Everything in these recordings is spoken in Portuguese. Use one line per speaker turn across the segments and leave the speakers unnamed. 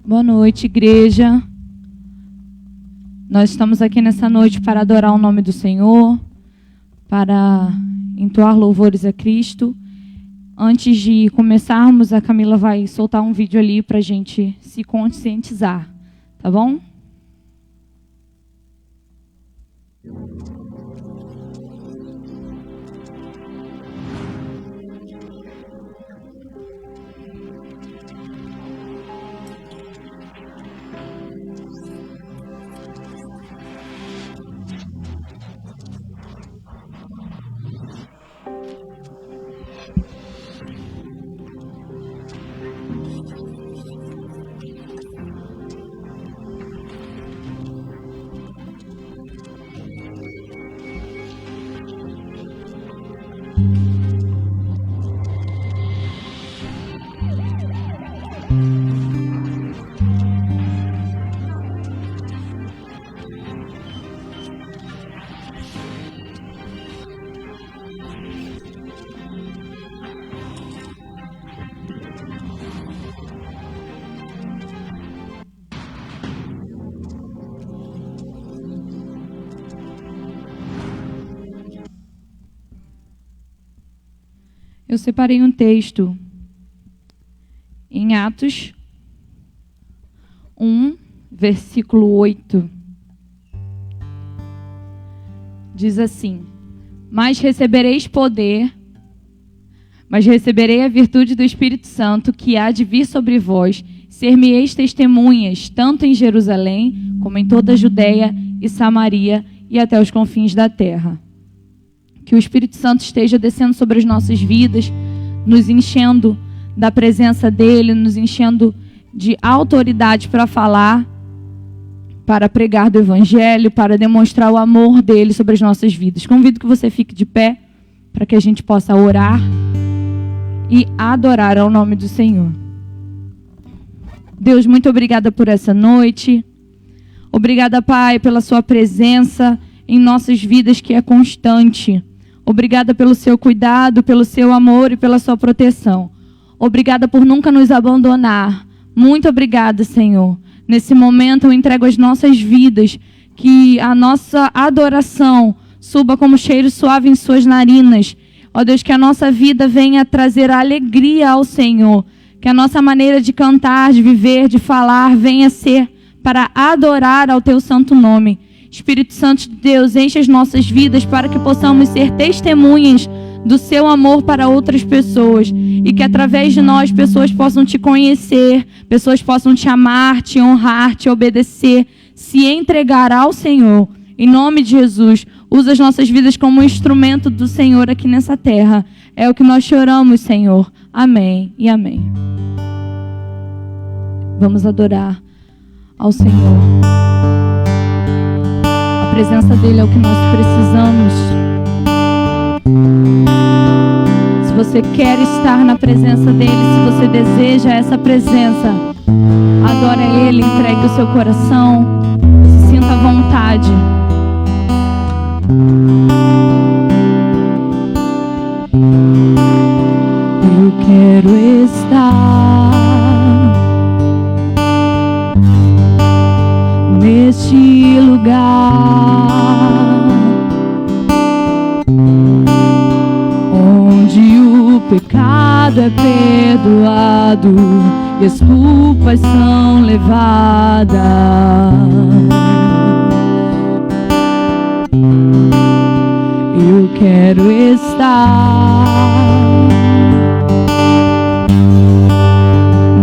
Boa noite, igreja. Nós estamos aqui nessa noite para adorar o nome do Senhor, para entoar louvores a Cristo. Antes de começarmos, a Camila vai soltar um vídeo ali para a gente se conscientizar, tá bom? Eu separei um texto em Atos 1, versículo 8. Diz assim: Mas receberei a virtude do Espírito Santo, que há de vir sobre vós, ser-me-eis testemunhas, tanto em Jerusalém, como em toda a Judeia e Samaria, e até os confins da terra. Que o Espírito Santo esteja descendo sobre as nossas vidas, nos enchendo da presença dEle, nos enchendo de autoridade para falar, para pregar do Evangelho, para demonstrar o amor dEle sobre as nossas vidas. Convido que você fique de pé, para que a gente possa orar e adorar ao nome do Senhor. Deus, muito obrigada por essa noite. Obrigada, Pai, pela sua presença em nossas vidas, que é constante. Obrigada pelo seu cuidado, pelo seu amor e pela sua proteção. Obrigada por nunca nos abandonar. Muito obrigada, Senhor. Nesse momento eu entrego as nossas vidas, que a nossa adoração suba como cheiro suave em suas narinas. Ó Deus, que a nossa vida venha trazer alegria ao Senhor. Que a nossa maneira de cantar, de viver, de falar, venha ser para adorar ao teu santo nome. Espírito Santo de Deus, enche as nossas vidas para que possamos ser testemunhas do seu amor para outras pessoas. E que através de nós, pessoas possam te conhecer, pessoas possam te amar, te honrar, te obedecer, se entregar ao Senhor. Em nome de Jesus, usa as nossas vidas como um instrumento do Senhor aqui nessa terra. É o que nós choramos, Senhor. Amém e amém. Vamos adorar ao Senhor. A presença dEle é o que nós precisamos. Se você quer estar na presença dEle, se você deseja essa presença, adore a Ele, entregue o seu coração, se sinta à vontade. Eu quero estar neste lugar onde o pecado é perdoado e as culpas são levadas. Eu quero estar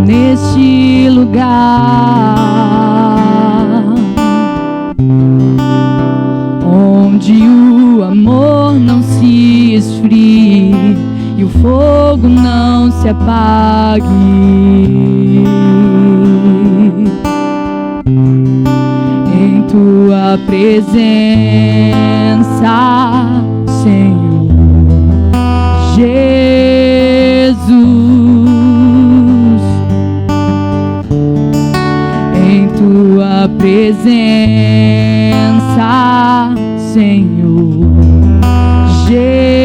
neste lugar onde o amor não se esfrie e o fogo não se apague. Em tua presença, Senhor Jesus, em tua presença, Senhor Jesus.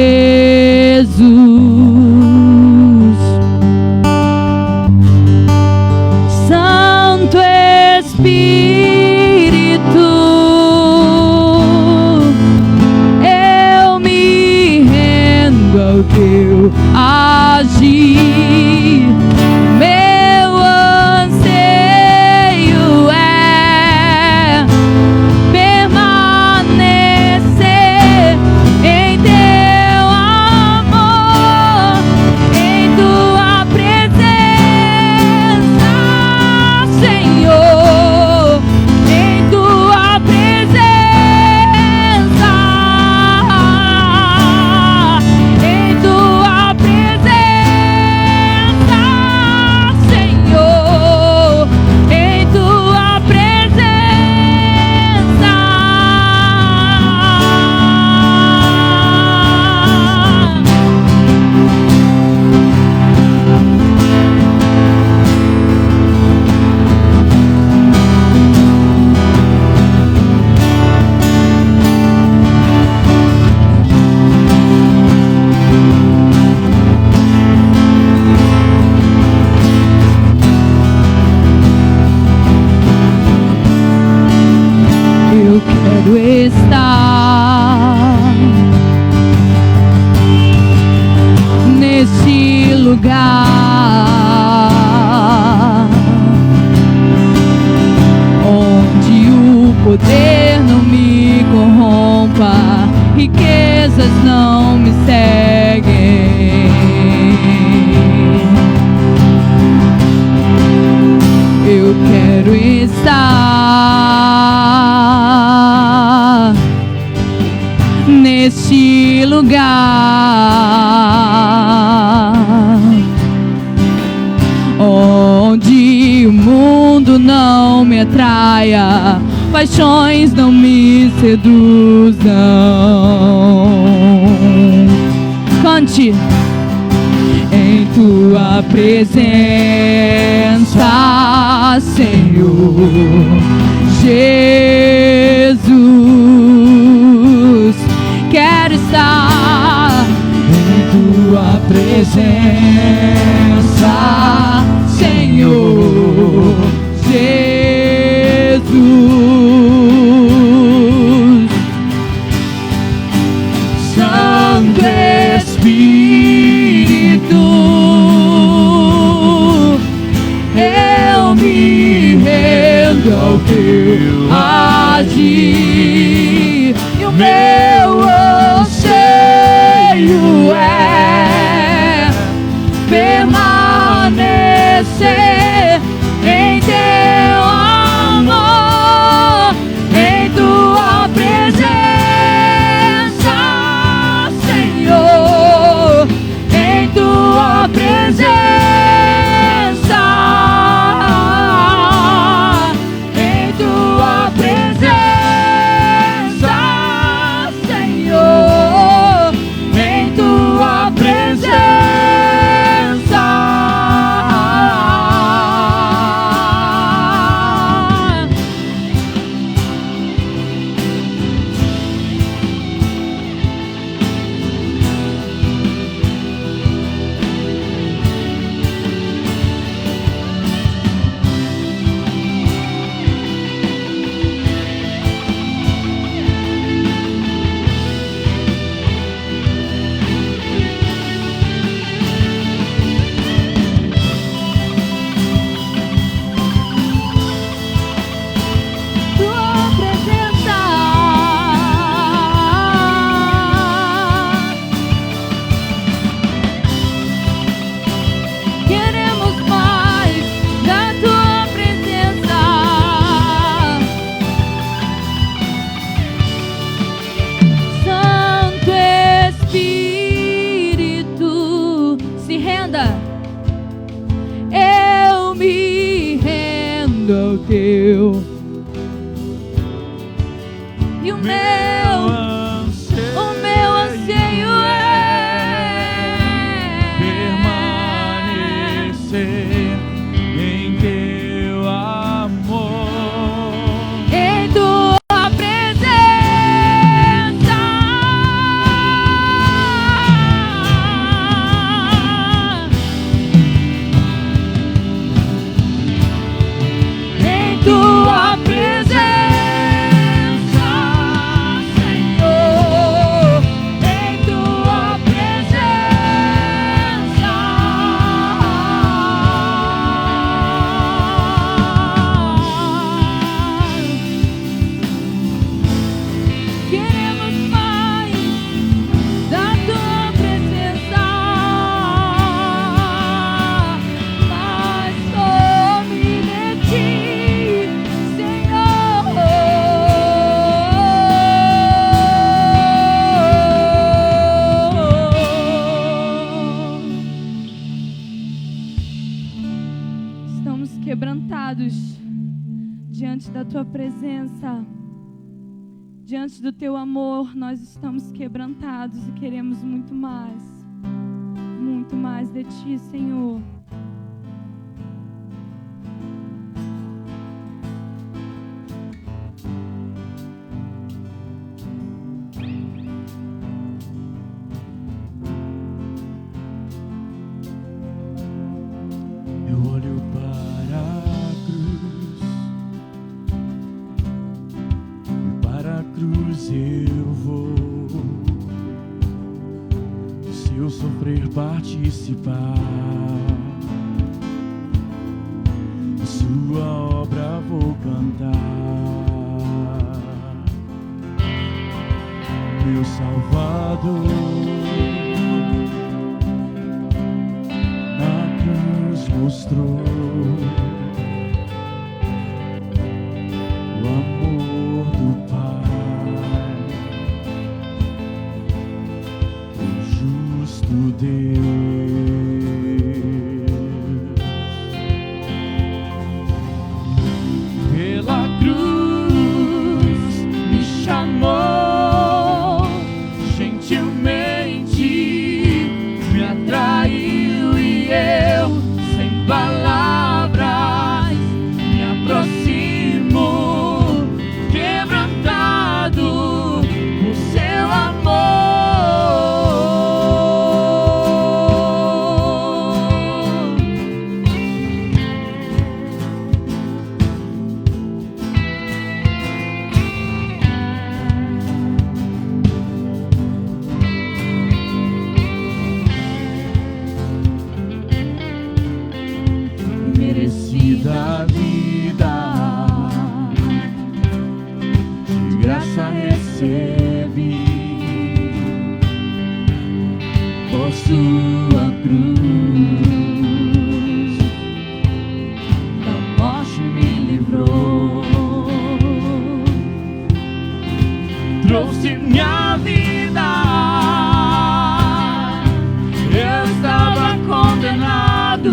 mundo não me atraia, paixões não me seduzam. Cante. Em tua presença, Senhor Jesus, quero estar em tua presença, Senhor Jesus. Santo Espírito, eu me rendo ao teu agir, e o meu anseio é permanecer em teu amor, em tua presença, Senhor, em tua presença. E o meu anseio é
permanecer em teu amor,
em tua presença. Em tua presença. Quebrantados diante da tua presença, diante do teu amor, nós estamos quebrantados e queremos muito mais de ti, Senhor.
eu olho para a cruz, e para a cruz eu vou. Se eu sofrer, participar da sua obra, vou cantar. Meu Salvador na cruz mostrou o amor do Pai, o justo Deus. da vida, de graça recebi por sua cruz, da morte me livrou, trouxe minha vida. Eu estava condenado,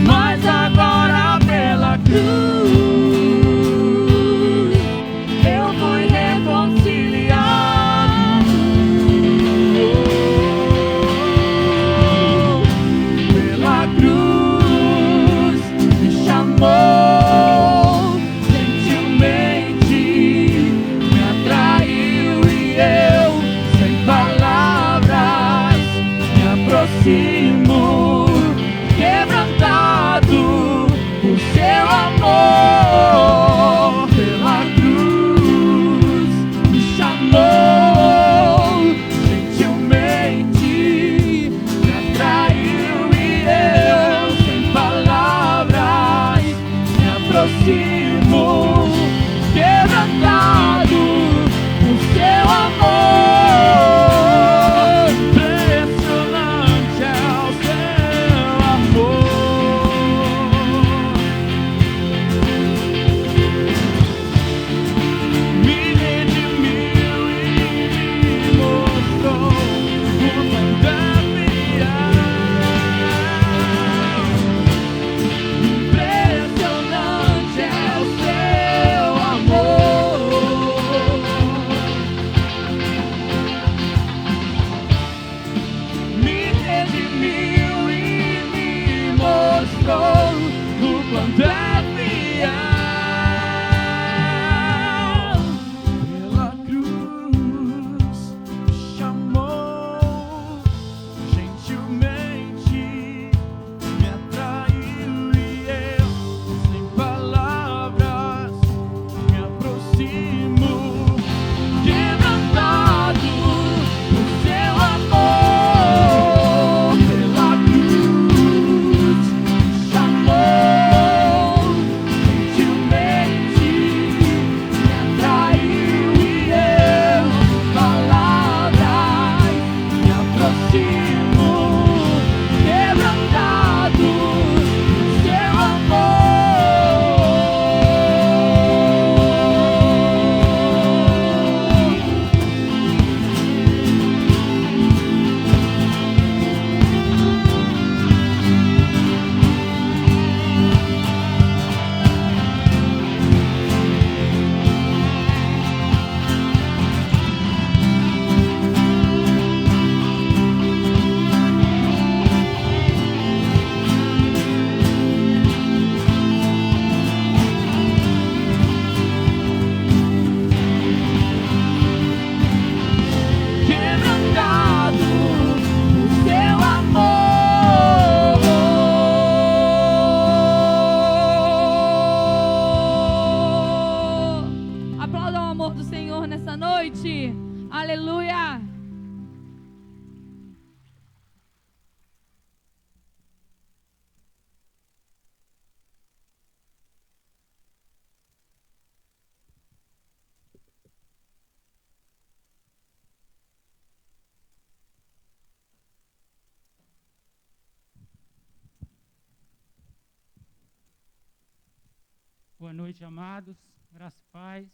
mas agora pela cruz eu fui reconciliado. Pela cruz me chamou gentilmente, me atraiu e eu, sem palavras, me aproximo, quebrantado por seu amor. Pela cruz me chamou gentilmente, me atraiu e eu, sem palavras, me aproximo, quebrantado por seu amor. Impressionante é o seu amor. Me redimiu e me mostrou o quanto é impressionante é o seu amor. Me redimiu e me mostrou o quanto é fiel. Pela cruz me chamou gentilmente, me atraiu e eu, sem palavras, me aproximo, quebrantado por seu amor. Pela cruz me chamou gentilmente, me atraiu e eu, sem palavras, me aproximo, quebrantado por seu quebrantado por seu amor.
Aplauda o amor do Senhor nessa noite. Aleluia.
Boa noite, amados. Graça e paz.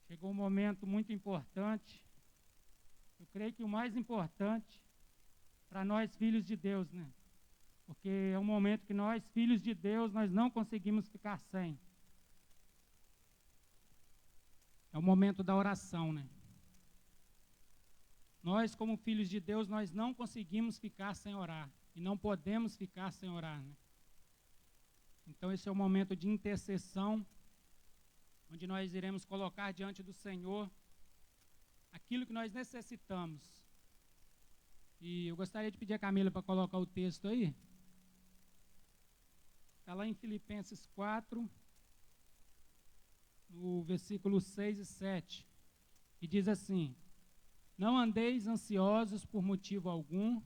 Chegou um momento muito importante. Eu creio que o mais importante para nós, filhos de Deus, né? Porque é um momento que nós, filhos de Deus, nós não conseguimos ficar sem. É o momento da oração, né? Nós, como filhos de Deus, nós não conseguimos ficar sem orar. E não podemos ficar sem orar, né? Então esse é o momento de intercessão, onde nós iremos colocar diante do Senhor aquilo que nós necessitamos. E eu gostaria de pedir a Camila para colocar o texto aí. Está lá em Filipenses 4, no versículo 6 e 7, e diz assim: não andeis ansiosos por motivo algum,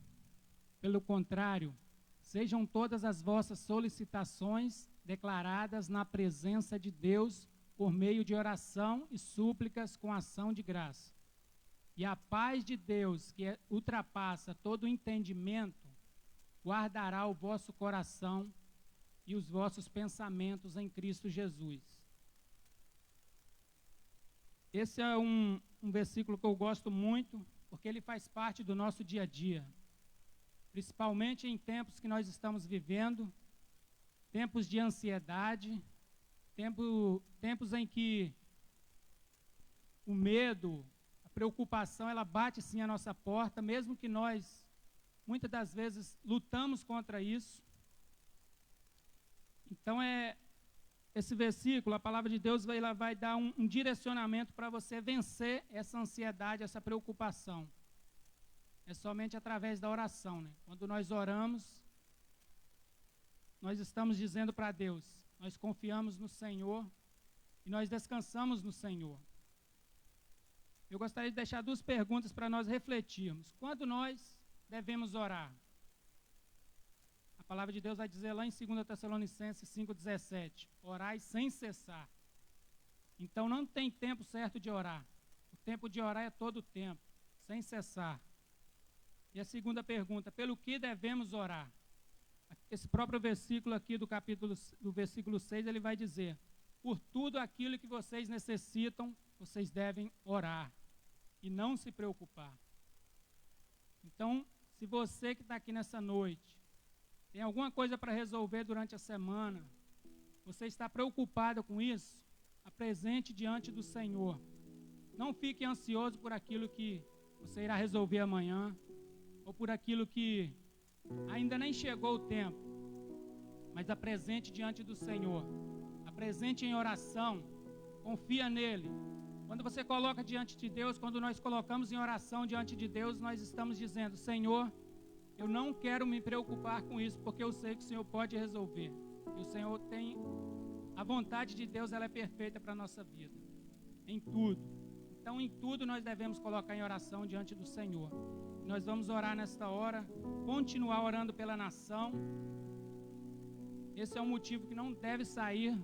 Pelo contrário, sejam todas as vossas solicitações declaradas na presença de Deus por meio de oração e súplicas com ação de graça. E a paz de Deus, que ultrapassa todo o entendimento, guardará o vosso coração e os vossos pensamentos em Cristo Jesus. Esse é um versículo que eu gosto muito, porque ele faz parte do nosso dia a dia. Principalmente em tempos que nós estamos vivendo, tempos de ansiedade, tempos em que o medo, a preocupação, ela bate sim a nossa porta, mesmo que nós, muitas das vezes, lutamos contra isso. Então, esse versículo, a palavra de Deus ela vai dar um direcionamento para você vencer essa ansiedade, essa preocupação. É somente através da oração, né? Quando nós oramos, nós estamos dizendo para Deus, nós confiamos no Senhor e nós descansamos no Senhor. Eu gostaria de deixar 2 perguntas para nós refletirmos. Quando nós devemos orar? A palavra de Deus vai dizer lá em 2 Tessalonicenses 5,17, orai sem cessar. Então não tem tempo certo de orar. O tempo de orar é todo o tempo, sem cessar. E a segunda pergunta, pelo que devemos orar? Esse próprio versículo aqui do versículo 6, ele vai dizer, por tudo aquilo que vocês necessitam, vocês devem orar e não se preocupar. Então, se você que está aqui nessa noite, tem alguma coisa para resolver durante a semana, você está preocupado com isso, apresente diante do Senhor. Não fique ansioso por aquilo que você irá resolver amanhã, ou por aquilo que ainda nem chegou o tempo, mas apresente diante do Senhor, apresente em oração, confia nele. Quando você coloca diante de Deus, quando nós colocamos em oração diante de Deus, nós estamos dizendo, Senhor, eu não quero me preocupar com isso, porque eu sei que o Senhor pode resolver, e o Senhor tem, a vontade de Deus ela é perfeita para a nossa vida, em tudo. Então em tudo nós devemos colocar em oração diante do Senhor. Nós vamos orar nesta hora, continuar orando pela nação. Esse é um motivo que não deve sair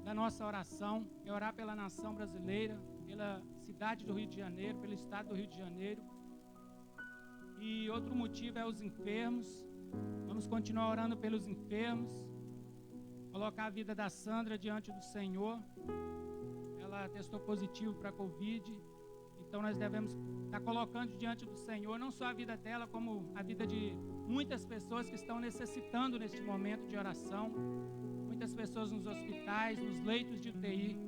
da nossa oração, é orar pela nação brasileira, pela cidade do Rio de Janeiro, pelo estado do Rio de Janeiro. E outro motivo é os enfermos. Vamos continuar orando pelos enfermos, colocar a vida da Sandra diante do Senhor. Ela testou positivo para a Covid. Então nós devemos estar colocando diante do Senhor, não só a vida dela, como a vida de muitas pessoas que estão necessitando neste momento de oração. Muitas pessoas nos hospitais, nos leitos de UTI.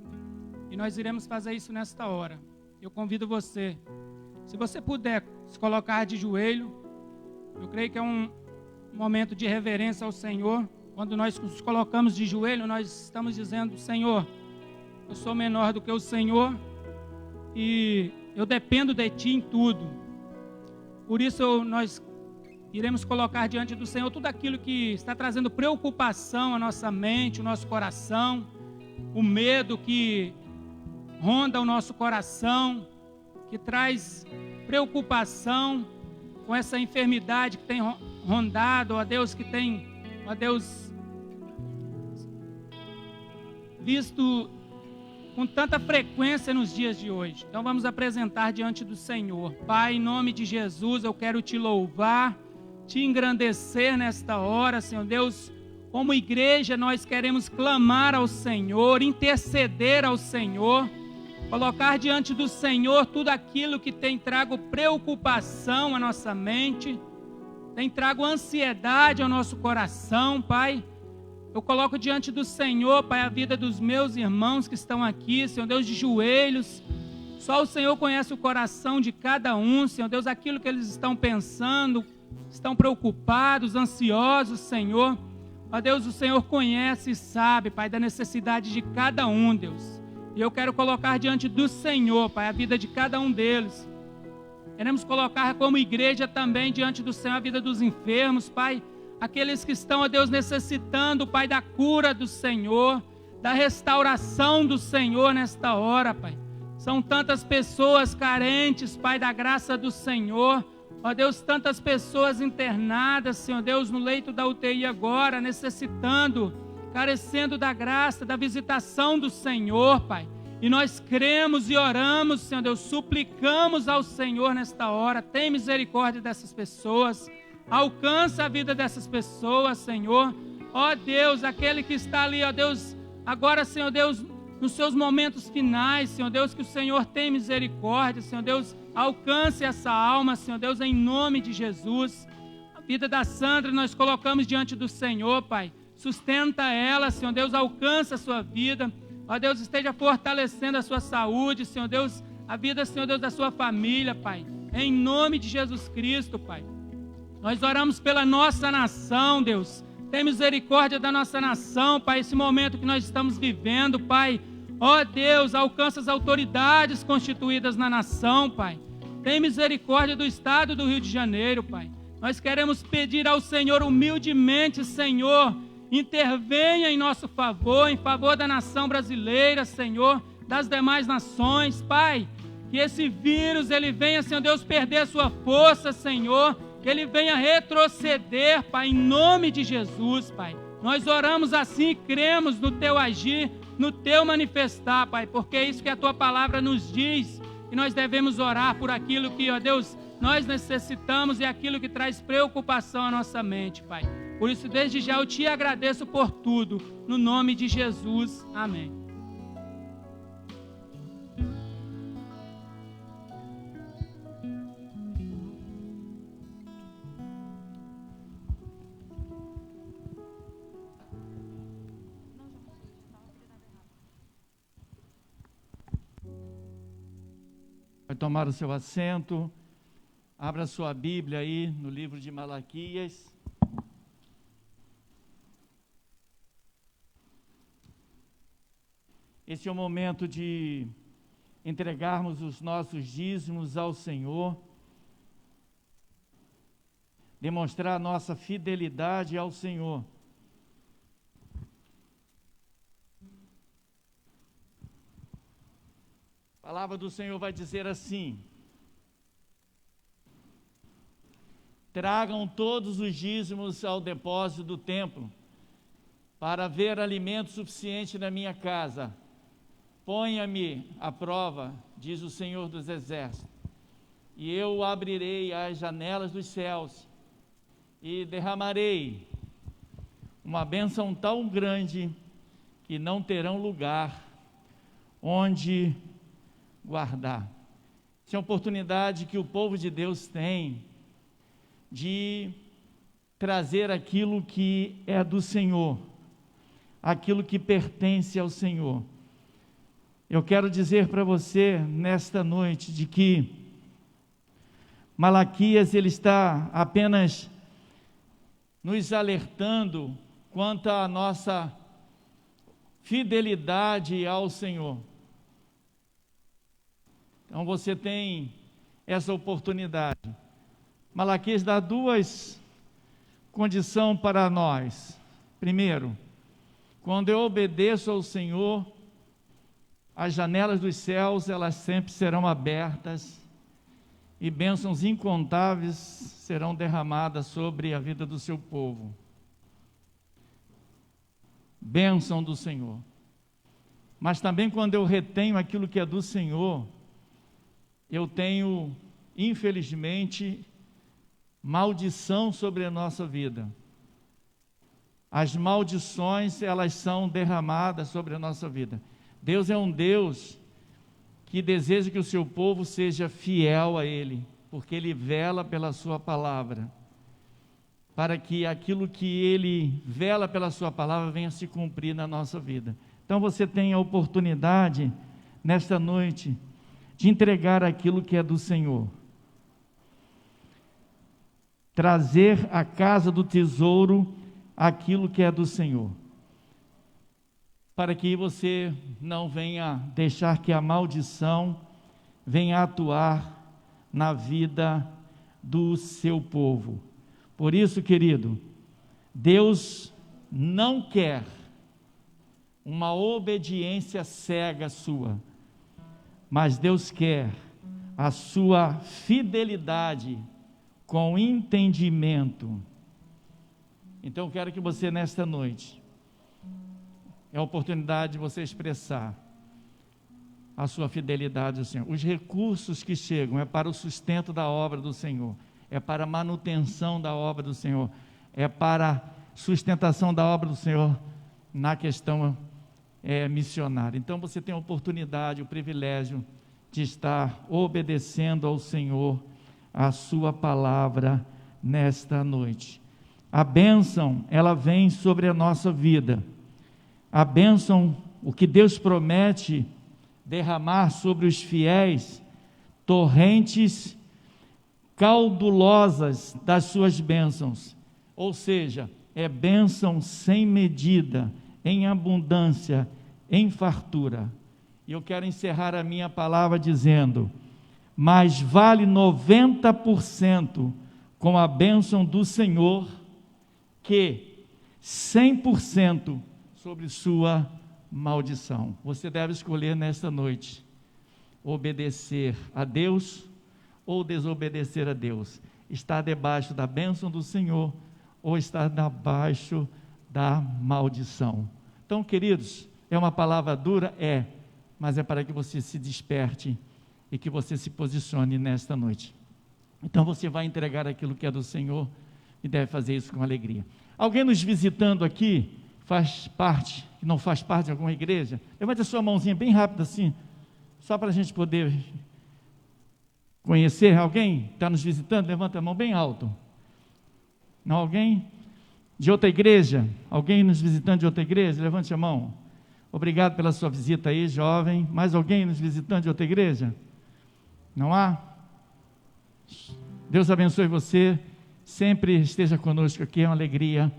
E nós iremos fazer isso nesta hora. Eu convido você, se você puder se colocar de joelho, eu creio que é um momento de reverência ao Senhor. Quando nós nos colocamos de joelho, nós estamos dizendo, Senhor, eu sou menor do que o Senhor e eu dependo de Ti em tudo. Por isso nós iremos colocar diante do Senhor tudo aquilo que está trazendo preocupação à nossa mente, ao nosso coração, o medo que ronda o nosso coração, que traz preocupação com essa enfermidade que tem rondado, ó Deus, que tem, ó Deus, visto com tanta frequência nos dias de hoje. Então vamos apresentar diante do Senhor. Pai, em nome de Jesus, eu quero Te louvar, Te engrandecer nesta hora, Senhor Deus. Como igreja, nós queremos clamar ao Senhor, interceder ao Senhor, colocar diante do Senhor tudo aquilo que tem trago preocupação à nossa mente, tem trago ansiedade ao nosso coração, Pai. Eu coloco diante do Senhor, Pai, a vida dos meus irmãos que estão aqui, Senhor Deus, de joelhos. Só o Senhor conhece o coração de cada um, Senhor Deus, aquilo que eles estão pensando, estão preocupados, ansiosos, Senhor. Ó Deus, o Senhor conhece e sabe, Pai, da necessidade de cada um, Deus. E eu quero colocar diante do Senhor, Pai, a vida de cada um deles. Queremos colocar como igreja também diante do Senhor a vida dos enfermos, Pai. Aqueles que estão, ó Deus, necessitando, Pai, da cura do Senhor, da restauração do Senhor nesta hora, Pai. São tantas pessoas carentes, Pai, da graça do Senhor. Ó Deus, tantas pessoas internadas, Senhor Deus, no leito da UTI agora, necessitando, carecendo da graça, da visitação do Senhor, Pai. E nós cremos e oramos, Senhor Deus, suplicamos ao Senhor nesta hora, tem misericórdia dessas pessoas, alcança a vida dessas pessoas, Senhor. Ó Deus, aquele que está ali, ó Deus, agora, Senhor Deus, nos seus momentos finais, Senhor Deus, que o Senhor tem misericórdia, Senhor Deus, alcance essa alma, Senhor Deus, em nome de Jesus. A vida da Sandra nós colocamos diante do Senhor, Pai. Sustenta ela, Senhor Deus, alcança a sua vida. Ó Deus, esteja fortalecendo a sua saúde, Senhor Deus, a vida, Senhor Deus, da sua família, Pai. Em nome de Jesus Cristo, Pai. Nós oramos pela nossa nação, Deus. Tem misericórdia da nossa nação, Pai, esse momento que nós estamos vivendo, Pai. Ó Deus, alcança as autoridades constituídas na nação, Pai. Tem misericórdia do estado do Rio de Janeiro, Pai. Nós queremos pedir ao Senhor humildemente, Senhor, intervenha em nosso favor, em favor da nação brasileira, Senhor, das demais nações, Pai. Que esse vírus, ele venha, Senhor Deus, perder a sua força, Senhor. Que ele venha retroceder, Pai, em nome de Jesus, Pai. Nós oramos assim e cremos no Teu agir, no Teu manifestar, Pai, porque é isso que a Tua palavra nos diz, que nós devemos orar por aquilo que, ó Deus, nós necessitamos e aquilo que traz preocupação à nossa mente, Pai. Por isso, desde já, eu Te agradeço por tudo, no nome de Jesus. Amém.
Vai tomar o seu assento, abra sua Bíblia aí no livro de Malaquias. Esse é o momento de entregarmos os nossos dízimos ao Senhor, demonstrar a nossa fidelidade ao Senhor. A palavra do Senhor vai dizer assim: tragam todos os dízimos ao depósito do templo, para haver alimento suficiente na minha casa. Ponha-me à prova, diz o Senhor dos Exércitos, e eu abrirei as janelas dos céus e derramarei uma bênção tão grande que não terão lugar onde guardar. Essa é a oportunidade que o povo de Deus tem de trazer aquilo que é do Senhor, aquilo que pertence ao Senhor. Eu quero dizer para você nesta noite de que Malaquias ele está apenas nos alertando quanto à nossa fidelidade ao Senhor. Então você tem essa oportunidade. Malaquias dá duas condições para nós. Primeiro, quando eu obedeço ao Senhor, as janelas dos céus, elas sempre serão abertas e bênçãos incontáveis serão derramadas sobre a vida do seu povo. Bênção do Senhor. Mas também quando eu retenho aquilo que é do Senhor, eu tenho, infelizmente, maldição sobre a nossa vida. As maldições, elas são derramadas sobre a nossa vida. Deus é um Deus que deseja que o seu povo seja fiel a Ele, porque Ele vela pela sua palavra, para que aquilo que Ele vela pela sua palavra venha se cumprir na nossa vida. Então você tem a oportunidade, nesta noite, de entregar aquilo que é do Senhor. Trazer à casa do tesouro aquilo que é do Senhor, para que você não venha deixar que a maldição venha atuar na vida do seu povo. Por isso, querido, Deus não quer uma obediência cega sua, mas Deus quer a sua fidelidade com entendimento. Então eu quero que você nesta noite, é a oportunidade de você expressar a sua fidelidade ao Senhor. Os recursos que chegam é para o sustento da obra do Senhor, é para a manutenção da obra do Senhor, é para a sustentação da obra do Senhor na questão missionária. Então você tem a oportunidade, o privilégio de estar obedecendo ao Senhor, a sua palavra nesta noite. A bênção, ela vem sobre a nossa vida. A bênção, o que Deus promete derramar sobre os fiéis, torrentes caudulosas das suas bênçãos, ou seja, é bênção sem medida, em abundância, em fartura. E eu quero encerrar a minha palavra dizendo: mais vale 90% com a bênção do Senhor que 100% sobre sua maldição. Você deve escolher nesta noite obedecer a Deus ou desobedecer a Deus, estar debaixo da bênção do Senhor ou estar debaixo da maldição. Então, queridos, é uma palavra dura? Mas é para que você se desperte e que você se posicione nesta noite. Então você vai entregar aquilo que é do Senhor e deve fazer isso com alegria. Alguém nos visitando aqui, não faz parte de alguma igreja? Levante a sua mãozinha bem rápido assim, só para a gente poder conhecer. Alguém está nos visitando? Levanta a mão bem alto. Não, alguém de outra igreja? Alguém nos visitando de outra igreja? Levante a mão. Obrigado pela sua visita aí, jovem. Mais alguém nos visitando de outra igreja? Não há? Deus abençoe você, sempre esteja conosco aqui, é uma alegria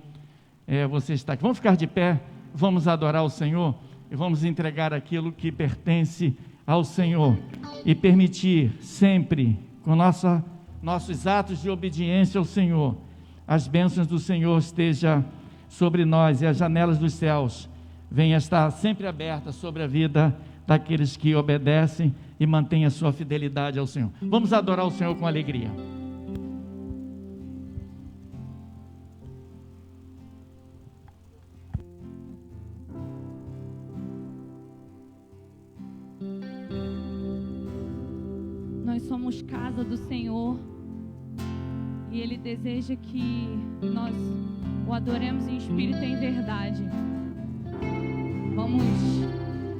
você estar aqui. Vamos ficar de pé, vamos adorar o Senhor e vamos entregar aquilo que pertence ao Senhor e permitir sempre, com nossos atos de obediência ao Senhor, as bênçãos do Senhor estejam sobre nós e as janelas dos céus venham estar sempre abertas sobre a vida daqueles que obedecem e mantêm a sua fidelidade ao Senhor. Vamos adorar o Senhor com alegria.
Nós somos casa do Senhor e Ele deseja que nós o adoremos em espírito e em verdade. Vamos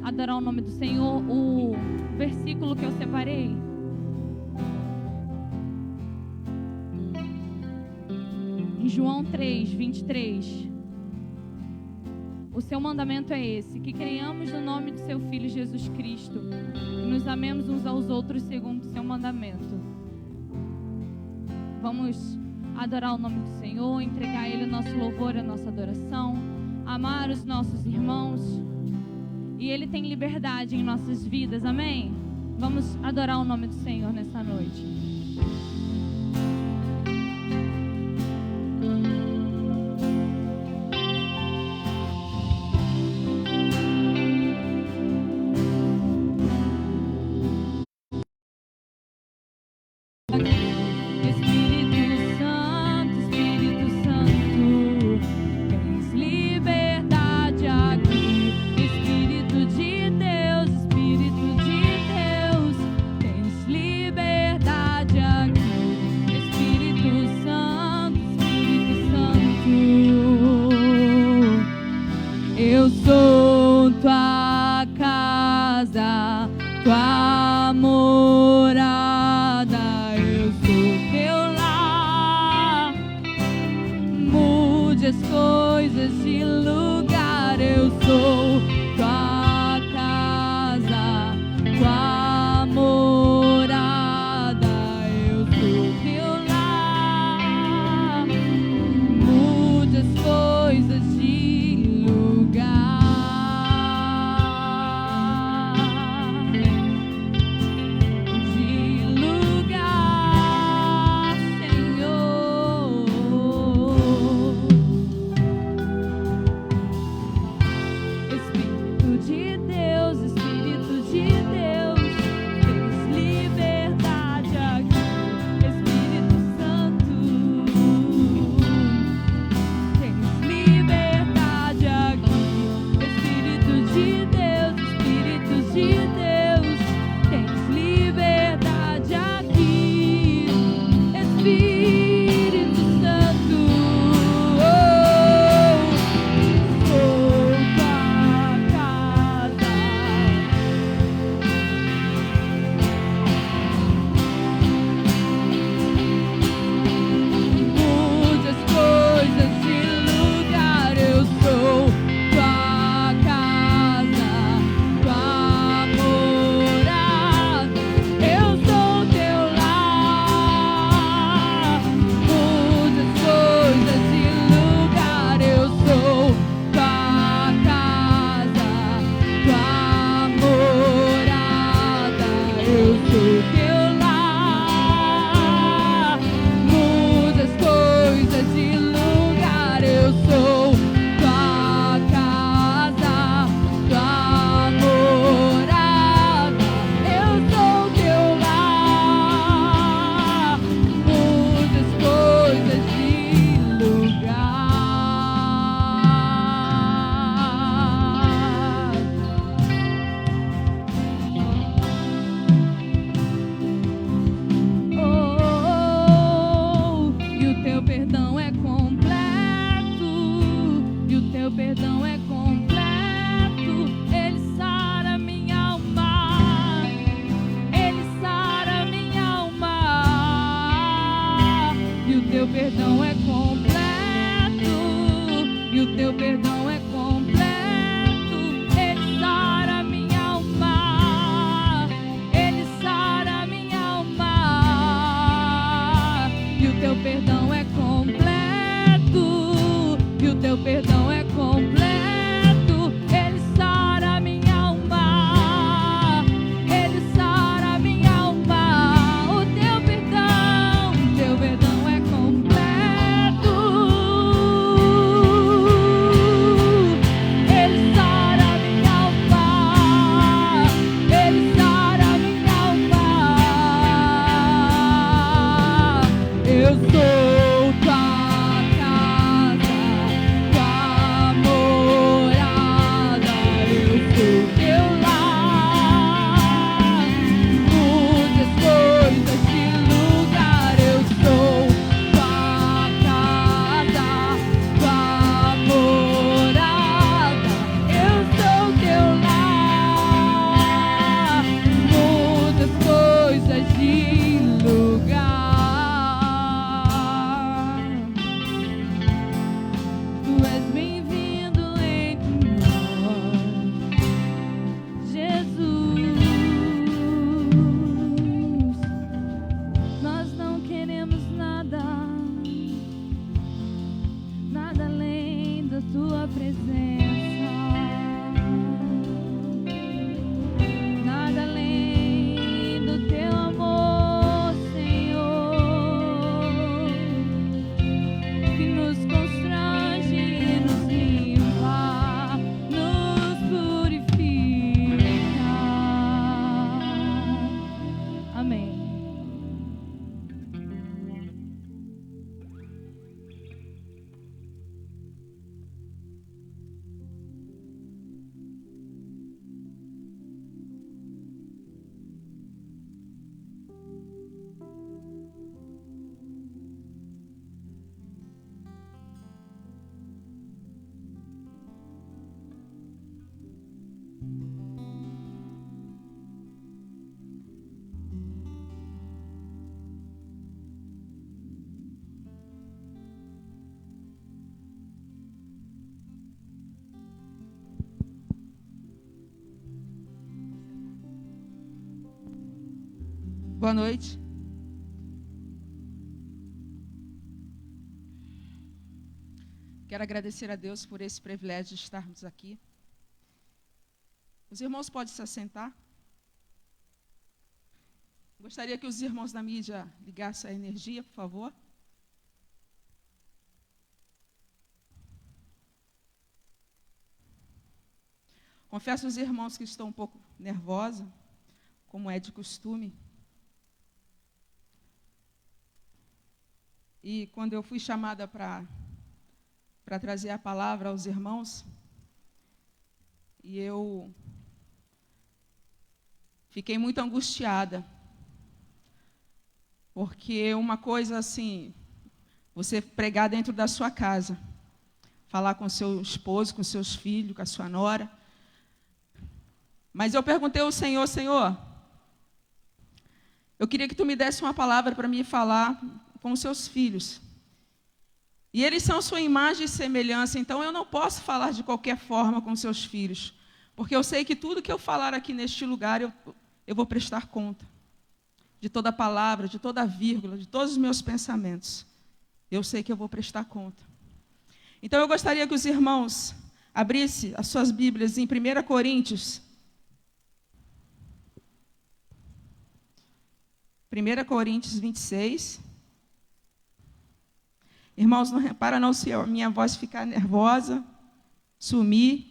adorar o nome do Senhor. O versículo que eu separei, em João 3, 23, o seu mandamento é esse: que creiamos no nome do seu Filho Jesus Cristo e nos amemos uns aos outros segundo o seu mandamento. Vamos adorar o nome do Senhor, entregar a Ele o nosso louvor, a nossa adoração, amar os nossos irmãos, e Ele tem liberdade em nossas vidas, amém? Vamos adorar o nome do Senhor nessa noite. Eu sou tua casa, tua morada, eu sou teu lar. Mude as coisas de lugar, eu sou tua casa, tua morada, eu sou teu lar. Mude as coisas de lugar. Senhor. Espírito teu perdão é completo. Ele sara minha alma. Ele sara minha alma. E o teu perdão é completo. E o teu perdão é completo. Ele sara minha alma. Ele sara minha alma. E o teu perdão é completo. E o teu perdão é completo. Ele sara minha alma. Ele sara minha alma. O teu perdão é completo. Ele sara minha alma. Ele sara minha alma. Eu sou tua casa, tua morada. Eu sou teu lar. Muitas coisas de lugar. Eu sou tua casa, tua morada. Eu sou teu lar. Muitas coisas de lugar. Tu és bem-vindo entre nós, Jesus. Nós não queremos nada, nada além da tua presença, nada além do teu amor, Senhor, que nos constrange e nos limpa, nos purifica. Amém.
Boa noite. Quero agradecer a Deus por esse privilégio de estarmos aqui. Os irmãos podem se assentar. Gostaria que os irmãos da mídia ligassem a energia, por favor. Confesso aos irmãos que estou um pouco nervosa, como é de costume. E quando eu fui chamada para trazer a palavra aos irmãos, e eu fiquei muito angustiada, porque uma coisa assim, você pregar dentro da sua casa, falar com seu esposo, com seus filhos, com a sua nora. Mas eu perguntei ao Senhor, Senhor, eu queria que tu me desse uma palavra para me falar com os seus filhos. E eles são sua imagem e semelhança, então eu não posso falar de qualquer forma com seus filhos, porque eu sei que tudo que eu falar aqui neste lugar, eu vou prestar conta de toda palavra, de toda vírgula, de todos os meus pensamentos. Eu sei que eu vou prestar conta. Então eu gostaria que os irmãos abrissem as suas Bíblias em 1 Coríntios. 1 Coríntios 26. Irmãos, não repara não se a minha voz ficar nervosa, sumir.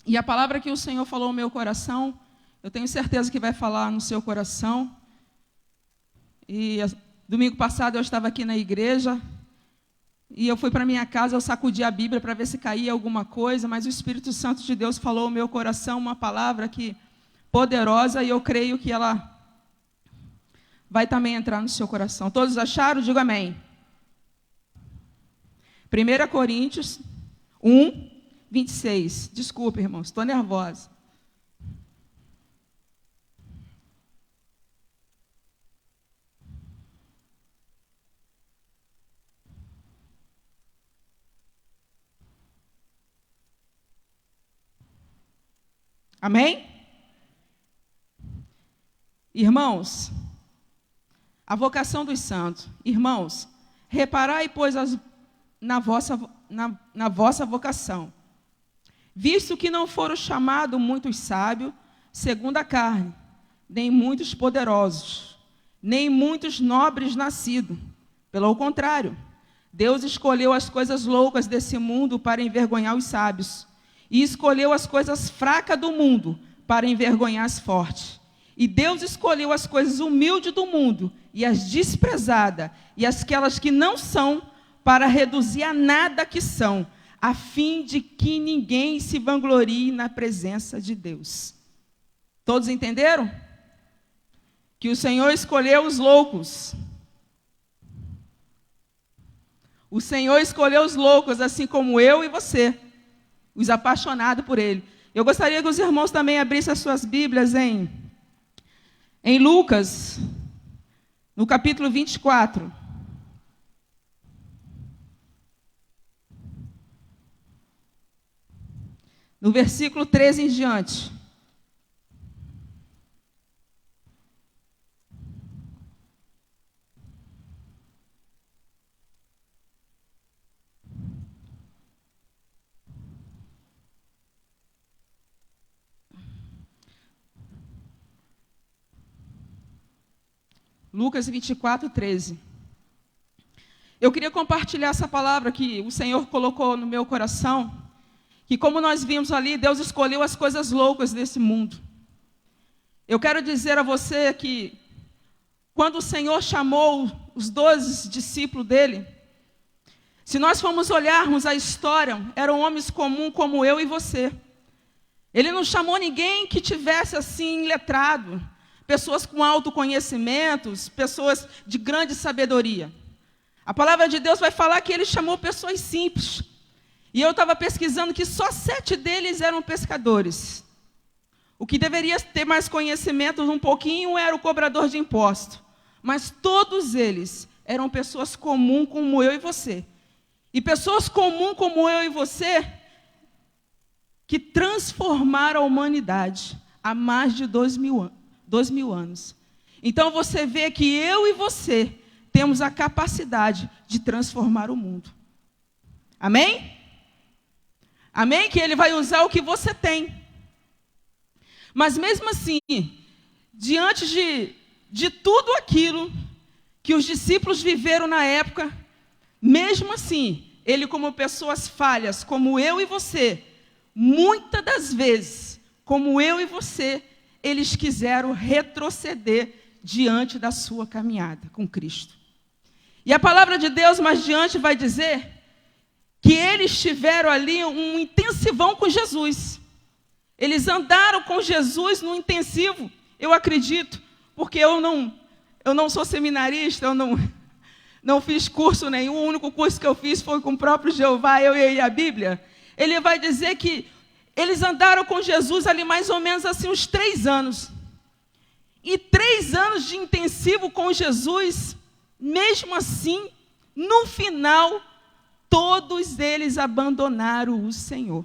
E a palavra que o Senhor falou no meu coração, eu tenho certeza que vai falar no seu coração. E domingo passado eu estava aqui na igreja E eu fui para minha casa, eu sacudi a Bíblia para ver se caía alguma coisa, mas o Espírito Santo de Deus falou ao meu coração uma palavra que poderosa, e eu creio que ela vai também entrar no seu coração. Todos acharam? Diga amém. 1 Coríntios 1, 26. Desculpe, irmãos, estou nervosa. Amém? Irmãos, a vocação dos santos. Irmãos, reparai, pois, na vossa vocação, visto que não foram chamados muitos sábios, segundo a carne, nem muitos poderosos, nem muitos nobres nascidos. Pelo contrário, Deus escolheu as coisas loucas desse mundo para envergonhar os sábios, e escolheu as coisas fracas do mundo para envergonhar as fortes. E Deus escolheu as coisas humildes do mundo e as desprezadas e aquelas que não são, para reduzir a nada que são, a fim de que ninguém se vanglorie na presença de Deus. Todos entenderam? Que o Senhor escolheu os loucos. O Senhor escolheu os loucos, assim como eu e você, os apaixonados por Ele. Eu gostaria que os irmãos também abrissem as suas Bíblias em Lucas, no capítulo 24. No versículo 13 em diante. Lucas 24, 13. Eu queria compartilhar essa palavra que o Senhor colocou no meu coração, que como nós vimos ali, Deus escolheu as coisas loucas desse mundo. Eu quero dizer a você que, quando o Senhor chamou os 12 discípulos dele, se nós formos olharmos a história, eram homens comuns como eu e você. Ele não chamou ninguém que tivesse assim letrado, pessoas com autoconhecimentos, pessoas de grande sabedoria. A palavra de Deus vai falar que ele chamou pessoas simples. E eu estava pesquisando que só 7 deles eram pescadores. O que deveria ter mais conhecimento um pouquinho era o cobrador de impostos. Mas todos eles eram pessoas comuns como eu e você. E pessoas comuns como eu e você que transformaram a humanidade há mais de 2.000 anos. Então você vê que eu e você temos a capacidade de transformar o mundo. Amém? Amém? Que Ele vai usar o que você tem. Mas mesmo assim, diante de tudo aquilo que os discípulos viveram na época, mesmo assim, Ele, como pessoas falhas, como eu e você, muitas das vezes, como eu e você, eles quiseram retroceder diante da sua caminhada com Cristo. E a palavra de Deus mais diante vai dizer que eles tiveram ali um intensivão com Jesus. Eles andaram com Jesus no intensivo, eu acredito, porque eu não sou seminarista, eu não fiz curso nenhum, o único curso que eu fiz foi com o próprio Jeová, eu e a Bíblia. Ele vai dizer que eles andaram com Jesus ali mais ou menos assim uns 3 anos. E 3 anos de intensivo com Jesus, mesmo assim, no final, todos eles abandonaram o Senhor.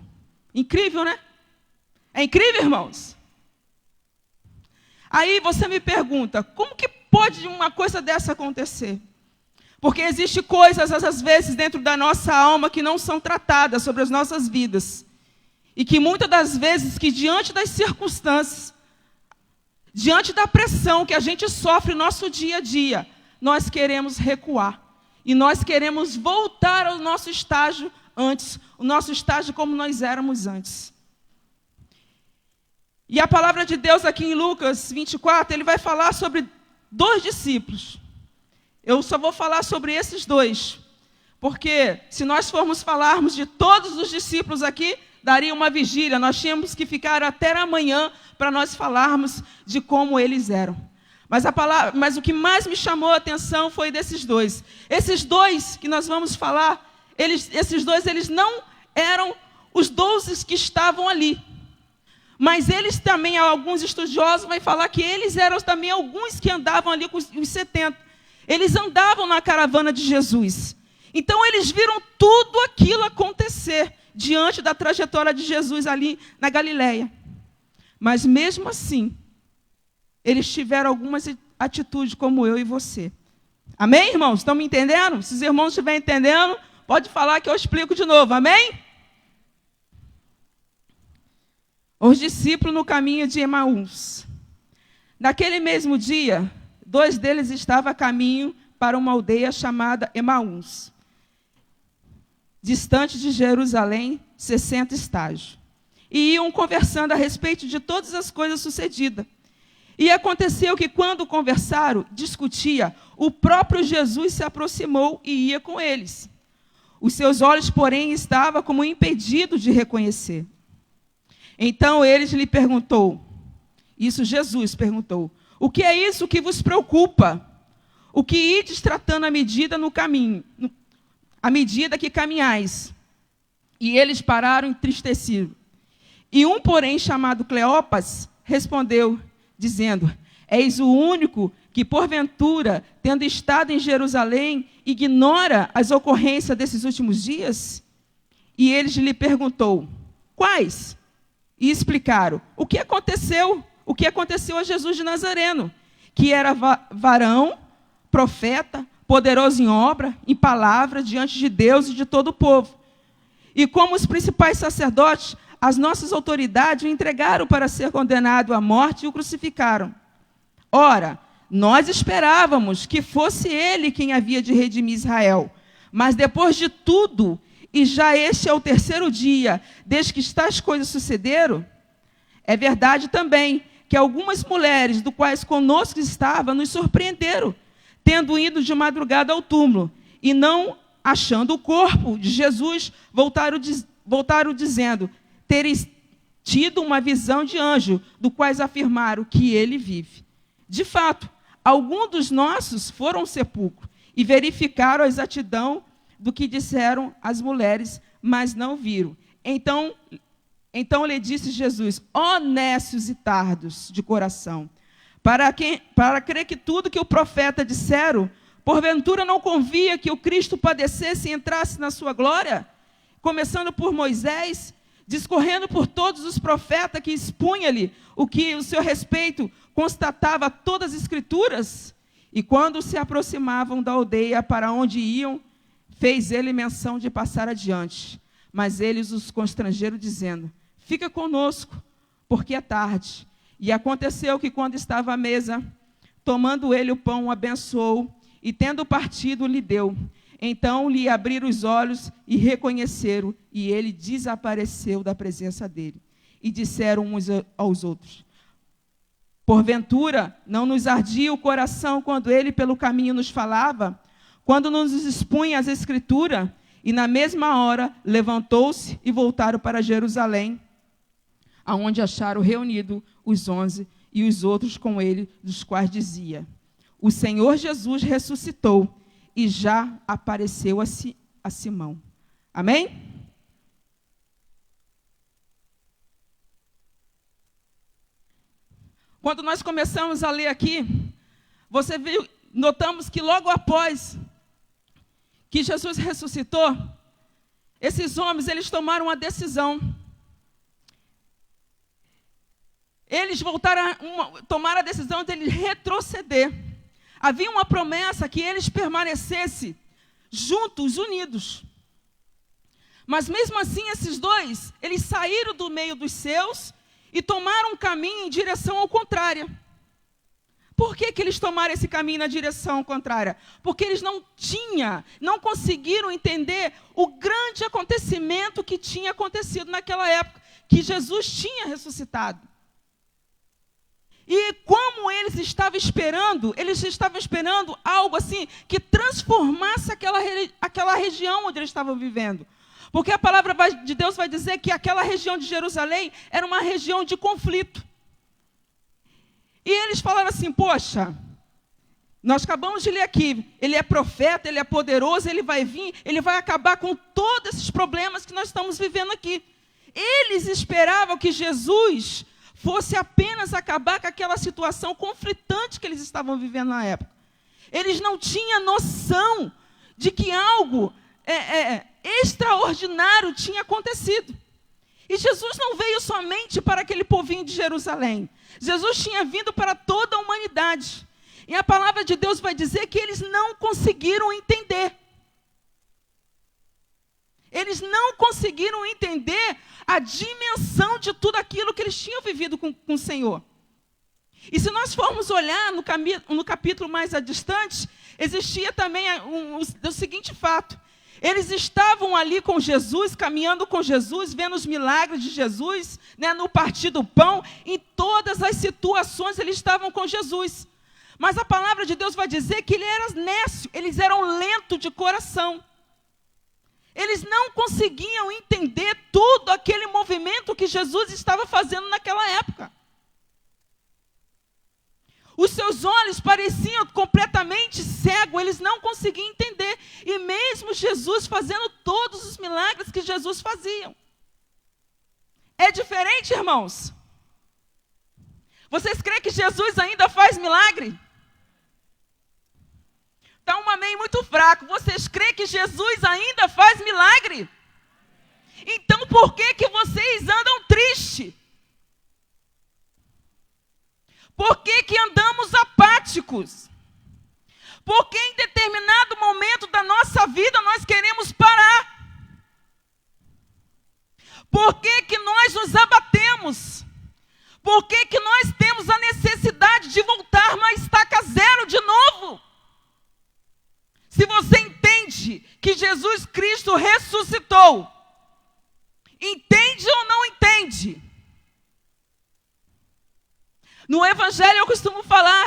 Incrível, né? É incrível, irmãos? Aí você me pergunta, como que pode uma coisa dessa acontecer? Porque existem coisas, às vezes, dentro da nossa alma que não são tratadas sobre as nossas vidas. E que muitas das vezes, que diante das circunstâncias, diante da pressão que a gente sofre no nosso dia a dia, nós queremos recuar. E nós queremos voltar ao nosso estágio antes, o nosso estágio como nós éramos antes. E a palavra de Deus aqui em Lucas 24, ele vai falar sobre 2 discípulos. Eu só vou falar sobre esses 2, porque se nós formos falarmos de todos os discípulos aqui, daria uma vigília. Nós tínhamos que ficar até amanhã para nós falarmos de como eles eram. Mas o que mais me chamou a atenção foi desses dois. Esses dois que nós vamos falar, esses dois não eram os 12 que estavam ali. Mas eles também, alguns estudiosos vão falar que eles eram também alguns que andavam ali com os 70. Eles andavam na caravana de Jesus. Então eles viram tudo aquilo acontecer diante da trajetória de Jesus ali na Galileia. Mas mesmo assim, eles tiveram algumas atitudes como eu e você. Amém, irmãos? Estão me entendendo? Se os irmãos estiverem entendendo, pode falar que eu explico de novo. Amém? Os discípulos no caminho de Emaús. Naquele mesmo dia, 2 deles estavam a caminho para uma aldeia chamada Emaús, distante de Jerusalém, 60 estágios. E iam conversando a respeito de todas as coisas sucedidas. E aconteceu que, quando conversaram, discutia, o próprio Jesus se aproximou e ia com eles. Os seus olhos, porém, estavam como impedidos de reconhecer. Então eles lhe perguntou, isso Jesus perguntou, o que é isso que vos preocupa? O que ides tratando à medida no caminho, à medida que caminhais? E eles pararam entristecidos. E um, porém, chamado Cleopas, respondeu, dizendo, eis o único que, porventura, tendo estado em Jerusalém, ignora as ocorrências desses últimos dias? E eles lhe perguntou, quais? E explicaram, o que aconteceu a Jesus de Nazareno, que era varão, profeta, poderoso em obra, em palavra, diante de Deus e de todo o povo. E como os principais sacerdotes, as nossas autoridades o entregaram para ser condenado à morte e o crucificaram. Ora, nós esperávamos que fosse ele quem havia de redimir Israel. Mas depois de tudo, e já este é o 3º dia, desde que tais coisas sucederam, é verdade também que algumas mulheres, do quais conosco estavam, nos surpreenderam, tendo ido de madrugada ao túmulo, e não achando o corpo de Jesus, voltaram dizendo, tereis tido uma visão de anjo, do quais afirmaram que ele vive. De fato, alguns dos nossos foram ao sepulcro, e verificaram a exatidão do que disseram as mulheres, mas não viram. Então lhe disse Jesus, ó nécios e tardos de coração, para crer que tudo que o profeta disseram, porventura não convia que o Cristo padecesse e entrasse na sua glória? Começando por Moisés, discorrendo por todos os profetas que expunha-lhe o que o seu respeito constatava todas as escrituras? E quando se aproximavam da aldeia para onde iam, fez ele menção de passar adiante. Mas eles os constrangeram, dizendo, fica conosco, porque é tarde. E aconteceu que, quando estava à mesa, tomando ele o pão, o abençoou, e tendo partido, lhe deu. Então lhe abriram os olhos e reconheceram, e ele desapareceu da presença dele. E disseram uns aos outros, porventura não nos ardia o coração quando ele pelo caminho nos falava, quando nos expunha as Escrituras? E na mesma hora levantou-se e voltaram para Jerusalém, aonde acharam reunidos os 11 e os outros com ele, dos quais dizia, o Senhor Jesus ressuscitou e já apareceu a Simão. Amém? Quando nós começamos a ler aqui, notamos que logo após que Jesus ressuscitou, esses homens, eles tomaram uma decisão. Eles tomaram a decisão de retroceder. Havia uma promessa que eles permanecessem juntos, unidos. Mas mesmo assim, esses dois, eles saíram do meio dos seus e tomaram um caminho em direção ao contrário. Por que eles tomaram esse caminho na direção contrária? Porque eles não conseguiram entender o grande acontecimento que tinha acontecido naquela época, que Jesus tinha ressuscitado. E como eles estavam esperando algo assim, que transformasse aquela região onde eles estavam vivendo. Porque a palavra de Deus vai dizer que aquela região de Jerusalém era uma região de conflito. E eles falaram assim, poxa, nós acabamos de ler aqui, ele é profeta, ele é poderoso, ele vai vir, ele vai acabar com todos esses problemas que nós estamos vivendo aqui. Eles esperavam que Jesus fosse apenas acabar com aquela situação conflitante que eles estavam vivendo na época. Eles não tinham noção de que algo extraordinário tinha acontecido. E Jesus não veio somente para aquele povinho de Jerusalém. Jesus tinha vindo para toda a humanidade. E a palavra de Deus vai dizer que eles não conseguiram entender. Eles não conseguiram entender a dimensão de tudo aquilo que eles tinham vivido com o Senhor. E se nós formos olhar no capítulo mais distante, existia também o seguinte fato. Eles estavam ali com Jesus, caminhando com Jesus, vendo os milagres de Jesus, né, no partir do pão. Em todas as situações eles estavam com Jesus. Mas a palavra de Deus vai dizer que ele era nécio, eles eram lentos de coração. Eles não conseguiam entender todo aquele movimento que Jesus estava fazendo naquela época. Os seus olhos pareciam completamente cegos, eles não conseguiam entender. E mesmo Jesus fazendo todos os milagres que Jesus fazia. É diferente, irmãos? Vocês creem que Jesus ainda faz milagre? Está um amém muito fraco. Vocês creem que Jesus ainda faz milagre? Então por que vocês andam tristes? Por que andamos apáticos? Porque em determinado momento da nossa vida nós queremos parar. Por que nós nos abatemos? Por que nós temos a necessidade de voltar na estaca zero de novo? Se você entende que Jesus Cristo ressuscitou, entende ou não entende? No Evangelho eu costumo falar,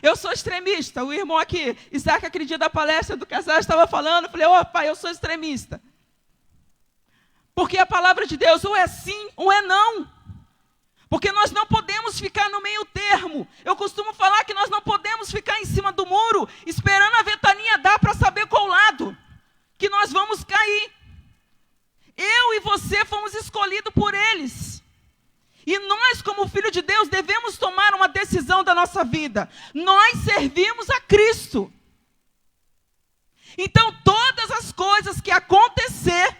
eu sou extremista. O irmão aqui, Isaac, aquele dia da palestra do casal, estava falando, eu falei, pai, eu sou extremista. Porque a palavra de Deus ou é sim ou é não. Porque nós não podemos ficar no meio termo. Eu costumo falar que nós não podemos ficar em cima do muro, esperando a ventania dar para saber qual lado que nós vamos cair. Eu e você fomos escolhidos por eles. E nós, como filho de Deus, devemos tomar uma decisão da nossa vida. Nós servimos a Cristo. Então, todas as coisas que acontecer,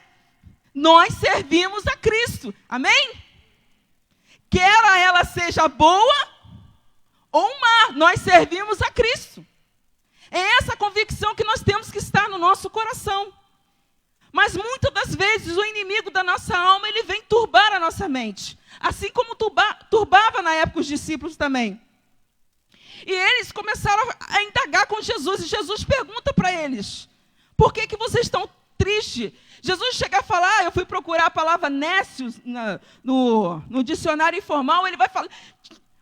nós servimos a Cristo. Amém? Quer ela seja boa ou má, nós servimos a Cristo. É essa convicção que nós temos que estar no nosso coração. Mas muitas das vezes o inimigo da nossa alma, ele vem turbar a nossa mente. Assim como turbava na época os discípulos também. E eles começaram a indagar com Jesus. E Jesus pergunta para eles, por que vocês estão tristes? Jesus chega a falar, eu fui procurar a palavra nécios no dicionário informal, ele vai falar,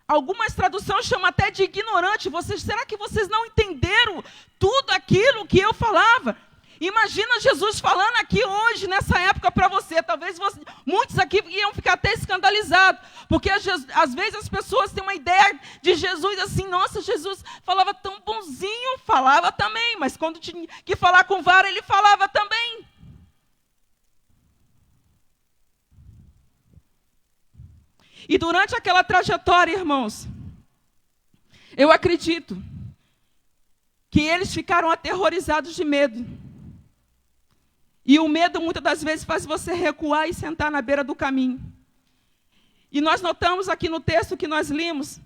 algumas traduções chamam até de ignorante. Será que vocês não entenderam tudo aquilo que eu falava? Imagina Jesus falando aqui hoje, nessa época, para você. Talvez muitos aqui iam ficar até escandalizados. Porque às vezes as pessoas têm uma ideia de Jesus assim, nossa, Jesus falava tão bonzinho, falava também. Mas quando tinha que falar com vara, ele falava também. E durante aquela trajetória, irmãos, eu acredito que eles ficaram aterrorizados de medo. E o medo, muitas das vezes, faz você recuar e sentar na beira do caminho. E nós notamos aqui no texto que nós lemos,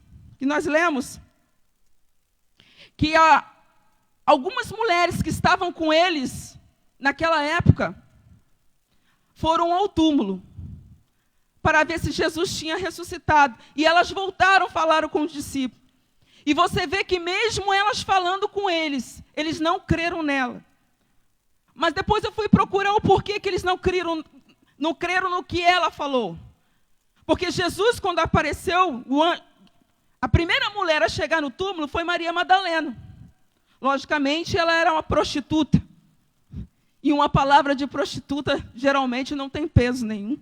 que algumas mulheres que estavam com eles, naquela época, foram ao túmulo, para ver se Jesus tinha ressuscitado. E elas voltaram, falaram com os discípulos. E você vê que mesmo elas falando com eles, eles não creram nela. Mas depois eu fui procurar o porquê que eles não creram no que ela falou. Porque Jesus, quando apareceu, A primeira mulher a chegar no túmulo foi Maria Madalena. Logicamente, ela era uma prostituta. E uma palavra de prostituta geralmente não tem peso nenhum.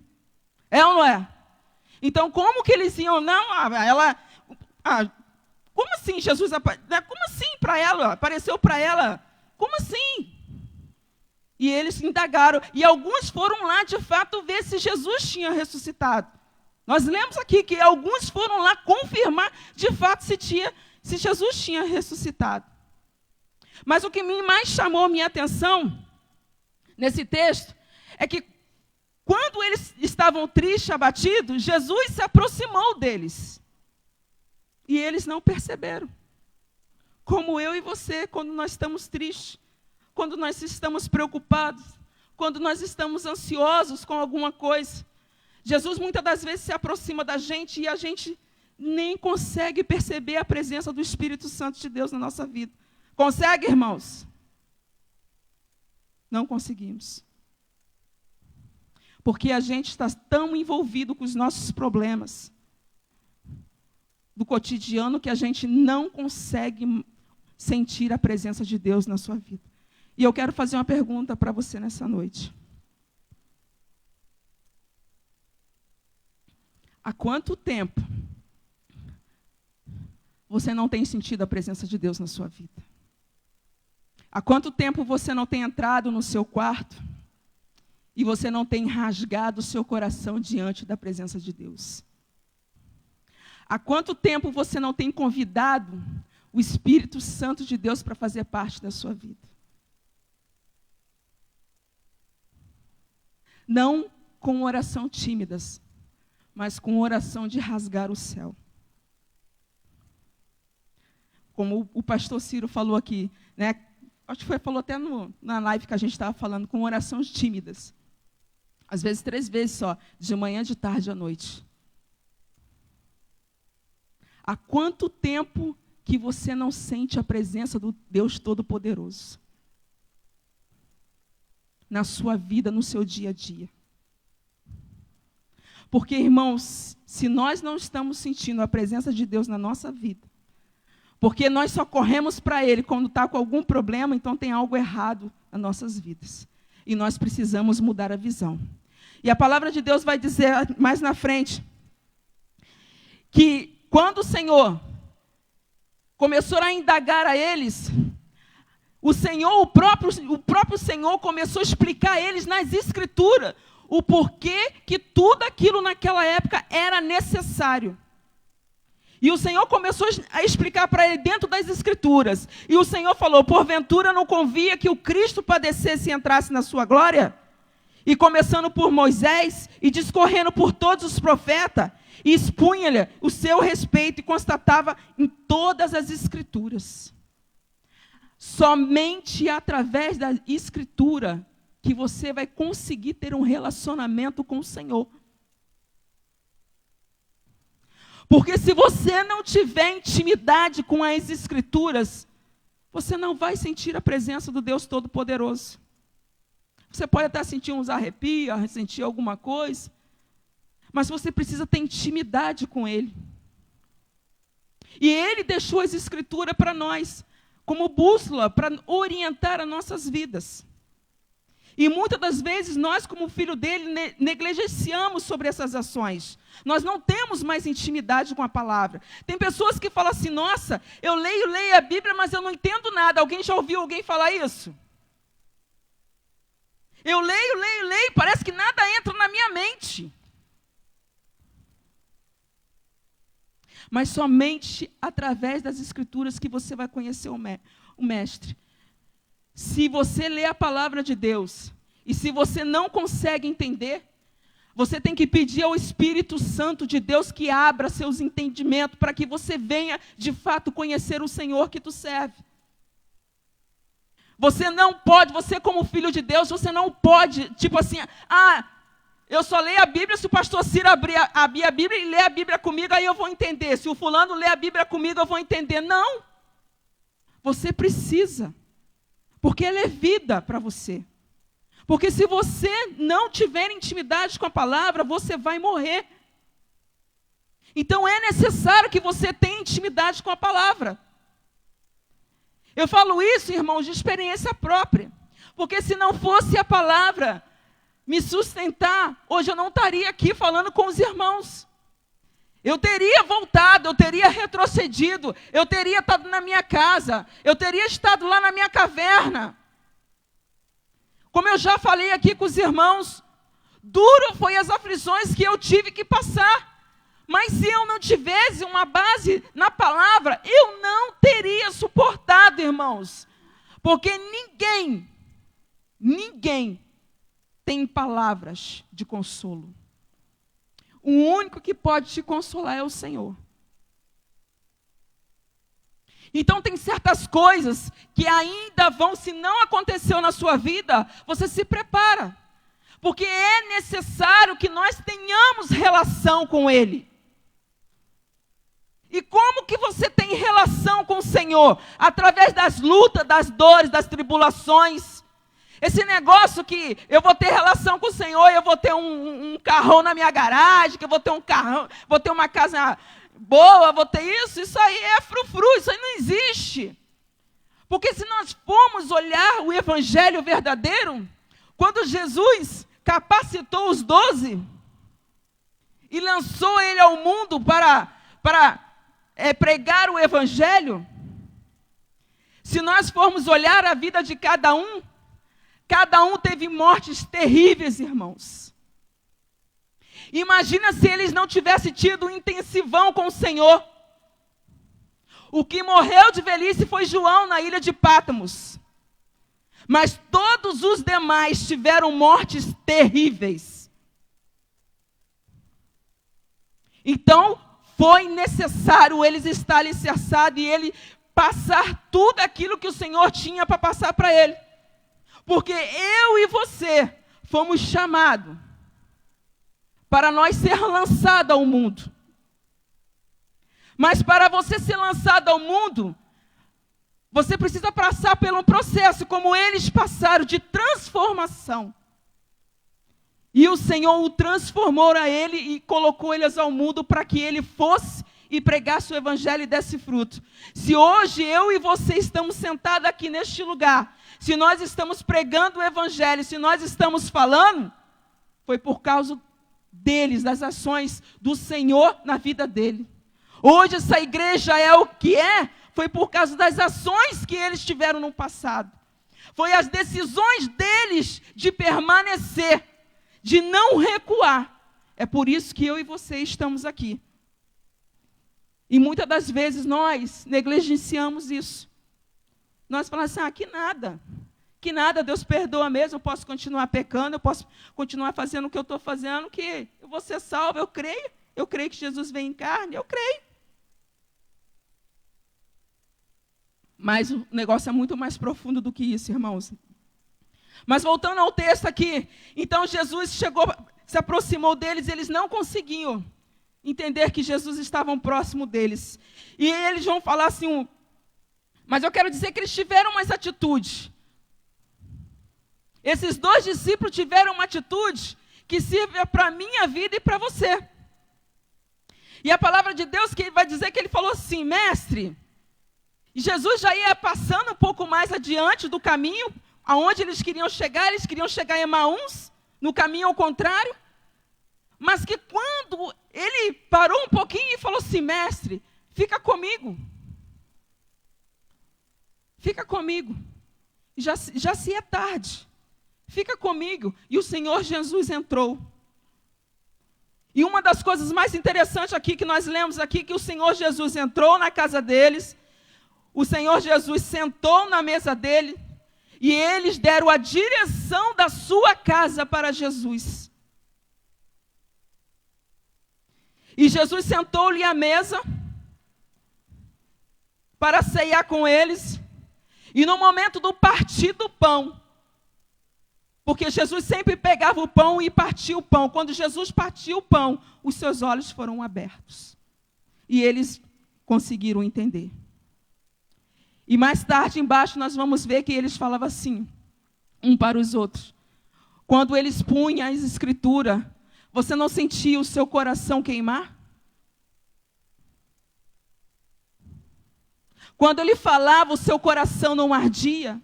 É ou não é? Então, como que eles iam? Não, como assim Jesus como assim para ela? Apareceu para ela? Como assim? E eles indagaram. E alguns foram lá, de fato, ver se Jesus tinha ressuscitado. Nós lemos aqui que alguns foram lá confirmar, de fato, se Jesus tinha ressuscitado. Mas o que mais chamou a minha atenção nesse texto é que quando eles estavam tristes, abatidos, Jesus se aproximou deles. E eles não perceberam. Como eu e você, quando nós estamos tristes, quando nós estamos preocupados, quando nós estamos ansiosos com alguma coisa. Jesus muitas das vezes se aproxima da gente e a gente nem consegue perceber a presença do Espírito Santo de Deus na nossa vida. Consegue, irmãos? Não conseguimos. Porque a gente está tão envolvido com os nossos problemas do cotidiano que a gente não consegue sentir a presença de Deus na sua vida. E eu quero fazer uma pergunta para você nessa noite. Há quanto tempo você não tem sentido a presença de Deus na sua vida? Há quanto tempo você não tem entrado no seu quarto e você não tem rasgado o seu coração diante da presença de Deus? Há quanto tempo você não tem convidado o Espírito Santo de Deus para fazer parte da sua vida? Não com oração tímidas, mas com oração de rasgar o céu. Como o pastor Ciro falou aqui, né? Acho que falou até na live que a gente estava falando, com orações tímidas. Às vezes 3 vezes só, de manhã, de tarde e à noite. Há quanto tempo que você não sente a presença do Deus Todo-Poderoso na sua vida, no seu dia a dia? Porque, irmãos, se nós não estamos sentindo a presença de Deus na nossa vida, porque nós só corremos para Ele quando está com algum problema, então tem algo errado nas nossas vidas. E nós precisamos mudar a visão. E a palavra de Deus vai dizer mais na frente, que quando o Senhor começou a indagar a eles, o próprio Senhor começou a explicar a eles nas Escrituras o porquê que tudo aquilo naquela época era necessário. E o Senhor começou a explicar para ele dentro das Escrituras. E o Senhor falou, porventura não convia que o Cristo padecesse e entrasse na sua glória? E começando por Moisés e discorrendo por todos os profetas, e expunha-lhe o seu respeito e constatava em todas as Escrituras. Somente através da Escritura que você vai conseguir ter um relacionamento com o Senhor. Porque se você não tiver intimidade com as Escrituras, você não vai sentir a presença do Deus Todo-Poderoso. Você pode até sentir uns arrepios, sentir alguma coisa, mas você precisa ter intimidade com Ele. E Ele deixou as Escrituras para nós, como bússola, para orientar as nossas vidas. E muitas das vezes nós, como filho dele, negligenciamos sobre essas ações. Nós não temos mais intimidade com a palavra. Tem pessoas que falam assim, nossa, eu leio a Bíblia, mas eu não entendo nada. Alguém já ouviu alguém falar isso? Eu leio, parece que nada entra na minha mente. Mas somente através das Escrituras que você vai conhecer o Mestre. Se você lê a palavra de Deus, e se você não consegue entender, você tem que pedir ao Espírito Santo de Deus que abra seus entendimentos, para que você venha, de fato, conhecer o Senhor que tu serve. Você não pode, você como filho de Deus, você não pode, tipo assim, eu só leio a Bíblia se o pastor Ciro abrir a Bíblia e ler a Bíblia comigo, aí eu vou entender. Se o fulano ler a Bíblia comigo, eu vou entender. Não. Você precisa. Porque ela é vida para você. Porque se você não tiver intimidade com a palavra, você vai morrer. Então é necessário que você tenha intimidade com a palavra. Eu falo isso, irmãos, de experiência própria. Porque se não fosse a palavra me sustentar, hoje eu não estaria aqui falando com os irmãos. Eu teria voltado, eu teria retrocedido, eu teria estado na minha casa, eu teria estado lá na minha caverna. Como eu já falei aqui com os irmãos, duro foi as aflições que eu tive que passar. Mas se eu não tivesse uma base na palavra, eu não teria suportado, irmãos. Porque ninguém tem palavras de consolo. O único que pode te consolar é o Senhor. Então tem certas coisas que ainda vão, se não aconteceu na sua vida, você se prepara. Porque é necessário que nós tenhamos relação com Ele. E como que você tem relação com o Senhor? Através das lutas, das dores, das tribulações. Esse negócio que eu vou ter relação com o Senhor, eu vou ter um carrão na minha garagem, que eu vou ter um carrão, vou ter uma casa boa, vou ter isso aí é frufru, isso aí não existe. Porque se nós formos olhar o evangelho verdadeiro, quando Jesus capacitou os 12 e lançou ele ao mundo para pregar o evangelho, se nós formos olhar a vida de cada um teve mortes terríveis, irmãos. Imagina se eles não tivessem tido um intensivão com o Senhor. O que morreu de velhice foi João na ilha de Pátmos. Mas todos os demais tiveram mortes terríveis. Então, foi necessário eles estar alicerçados e ele passar tudo aquilo que o Senhor tinha para passar para ele. Porque eu e você fomos chamados para nós ser lançados ao mundo. Mas para você ser lançado ao mundo, você precisa passar por um processo, como eles passaram, de transformação. E o Senhor o transformou a ele e colocou eles ao mundo para que ele fosse e pregasse o evangelho e desse fruto. Se hoje eu e você estamos sentados aqui neste lugar, se nós estamos pregando o evangelho, se nós estamos falando, foi por causa deles, das ações do Senhor na vida dele. Hoje essa igreja é o que é, foi por causa das ações que eles tiveram no passado. Foi as decisões deles de permanecer, de não recuar. É por isso que eu e você estamos aqui. E muitas das vezes nós negligenciamos isso. Nós falamos assim, que nada, Deus perdoa mesmo, eu posso continuar pecando, eu posso continuar fazendo o que eu estou fazendo, que eu vou ser salvo, eu creio que Jesus vem em carne, eu creio. Mas o negócio é muito mais profundo do que isso, irmãos. Mas voltando ao texto aqui, então Jesus chegou, se aproximou deles, eles não conseguiam entender que Jesus estava próximo deles. E eles vão falar assim, mas eu quero dizer que eles tiveram umas atitudes. Esses 2 discípulos tiveram uma atitude que sirva para a minha vida e para você. E a palavra de Deus que vai dizer que ele falou assim, mestre, e Jesus já ia passando um pouco mais adiante do caminho, aonde eles queriam chegar em Emaús, no caminho ao contrário, mas que quando ele parou um pouquinho e falou assim, mestre, fica comigo, já se é tarde, fica comigo, e o Senhor Jesus entrou. E uma das coisas mais interessantes aqui, que nós lemos aqui, que o Senhor Jesus entrou na casa deles, o Senhor Jesus sentou na mesa dele, e eles deram a direção da sua casa para Jesus. E Jesus sentou-lhe à mesa para ceiar com eles. E no momento do partir do pão, porque Jesus sempre pegava o pão e partia o pão. Quando Jesus partiu o pão, os seus olhos foram abertos. E eles conseguiram entender. E mais tarde, embaixo, nós vamos ver que eles falavam assim, um para os outros. Quando eles punham as escrituras, você não sentia o seu coração queimar? Quando ele falava, o seu coração não ardia.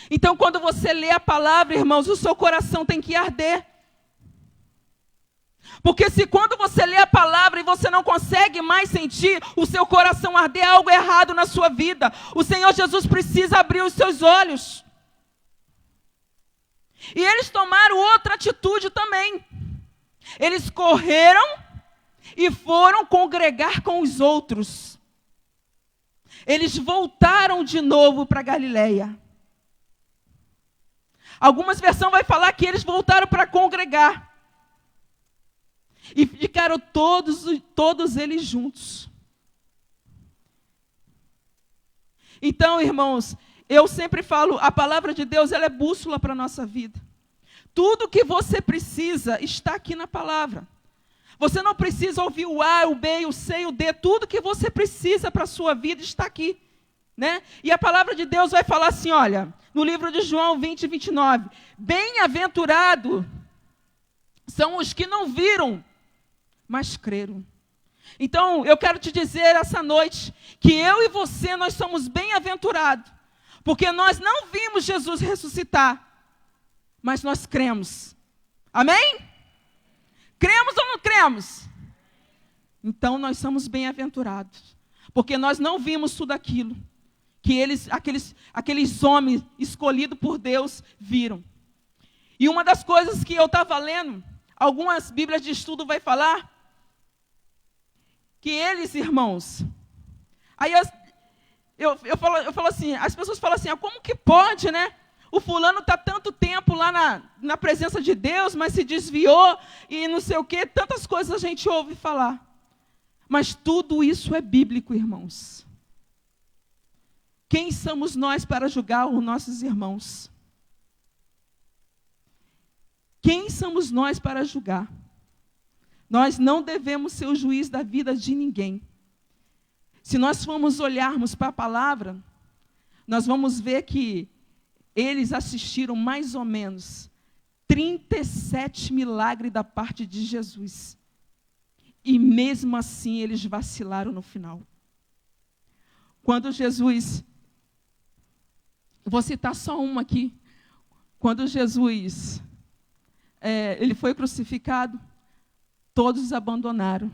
Então, quando você lê a palavra, irmãos, o seu coração tem que arder. Porque se quando você lê a palavra e você não consegue mais sentir o seu coração arder, é algo errado na sua vida. O Senhor Jesus precisa abrir os seus olhos. E eles tomaram outra atitude também. Eles correram e foram congregar com os outros. Eles voltaram de novo para Galileia. Algumas versões vai falar que eles voltaram para congregar. E ficaram todos eles juntos. Então, irmãos, eu sempre falo, a palavra de Deus, ela é bússola para a nossa vida. Tudo que você precisa está aqui na palavra. Você não precisa ouvir o A, o B, o C, o D. Tudo que você precisa para a sua vida está aqui. Né? E a palavra de Deus vai falar assim, olha, no livro de João 20, 29. Bem-aventurado são os que não viram, mas creram. Então, eu quero te dizer essa noite, que eu e você, nós somos bem-aventurados. Porque nós não vimos Jesus ressuscitar, mas nós cremos. Amém? Cremos ou não cremos? Então, nós somos bem-aventurados. Porque nós não vimos tudo aquilo que aqueles homens escolhidos por Deus viram. E uma das coisas que eu estava lendo, algumas bíblias de estudo vai falar, que eles, irmãos, aí eu falo assim, as pessoas falam assim, como que pode, né? O fulano está tanto tempo lá na presença de Deus, mas se desviou e não sei o quê, tantas coisas a gente ouve falar. Mas tudo isso é bíblico, irmãos. Quem somos nós para julgar os nossos irmãos? Quem somos nós para julgar? Nós não devemos ser o juiz da vida de ninguém. Se nós formos olharmos para a palavra, nós vamos ver que eles assistiram mais ou menos 37 milagres da parte de Jesus. E mesmo assim eles vacilaram no final. Quando Jesus, vou citar só uma aqui. Quando Jesus, ele foi crucificado, todos abandonaram.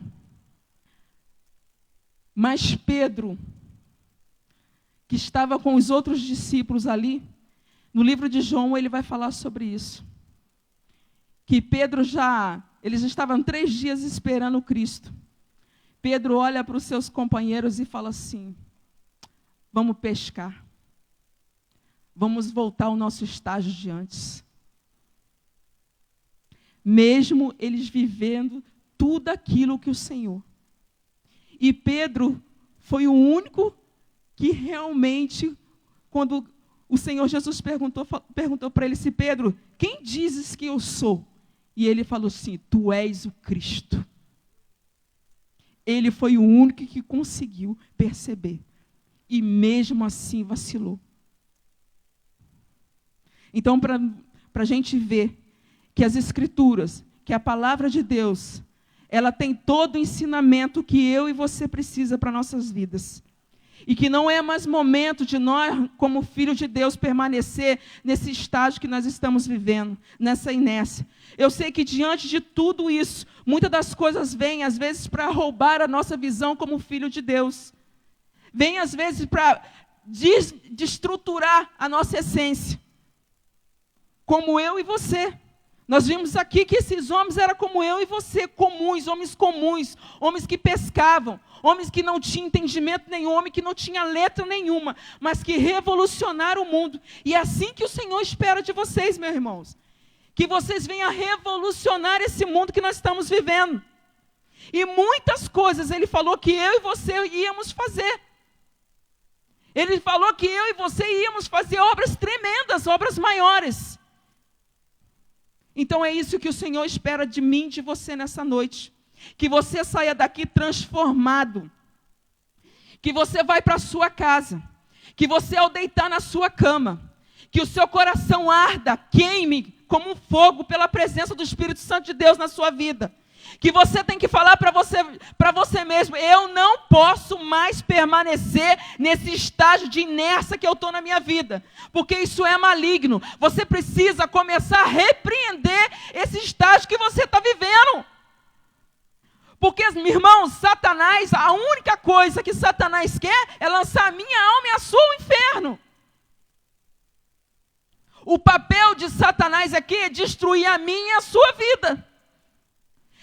Mas Pedro, que estava com os outros discípulos ali, no livro de João ele vai falar sobre isso. Que Pedro eles estavam 3 dias esperando Cristo. Pedro olha para os seus companheiros e fala assim, vamos pescar. Vamos voltar ao nosso estágio de antes. Mesmo eles vivendo tudo aquilo que o Senhor. E Pedro foi o único que realmente, quando o Senhor Jesus perguntou para ele, Pedro, quem dizes que eu sou? E ele falou assim, tu és o Cristo. Ele foi o único que conseguiu perceber. E mesmo assim vacilou. Então, para a gente ver que as Escrituras, que a palavra de Deus, ela tem todo o ensinamento que eu e você precisa para nossas vidas. E que não é mais momento de nós, como filhos de Deus, permanecer nesse estágio que nós estamos vivendo, nessa inércia. Eu sei que diante de tudo isso, muitas das coisas vêm, às vezes, para roubar a nossa visão como filho de Deus. Vem, às vezes, para destruturar a nossa essência. Como eu e você. Nós vimos aqui que esses homens eram como eu e você, comuns, homens que pescavam, homens que não tinham entendimento nenhum, homens que não tinham letra nenhuma, mas que revolucionaram o mundo. E é assim que o Senhor espera de vocês, meus irmãos. Que vocês venham revolucionar esse mundo que nós estamos vivendo. E muitas coisas Ele falou que eu e você íamos fazer. Ele falou que eu e você íamos fazer obras tremendas, obras maiores. Então é isso que o Senhor espera de mim e de você nessa noite. Que você saia daqui transformado. Que você vai para a sua casa. Que você ao deitar na sua cama, que o seu coração arda, queime como um fogo pela presença do Espírito Santo de Deus na sua vida. Que você tem que falar para você mesmo: eu não posso mais permanecer nesse estágio de inércia que eu estou na minha vida, porque isso é maligno. Você precisa começar a repreender esse estágio que você está vivendo. Porque, irmãos, Satanás, a única coisa que Satanás quer é lançar a minha alma e a sua ao inferno. O papel de Satanás aqui é destruir a minha e a sua vida.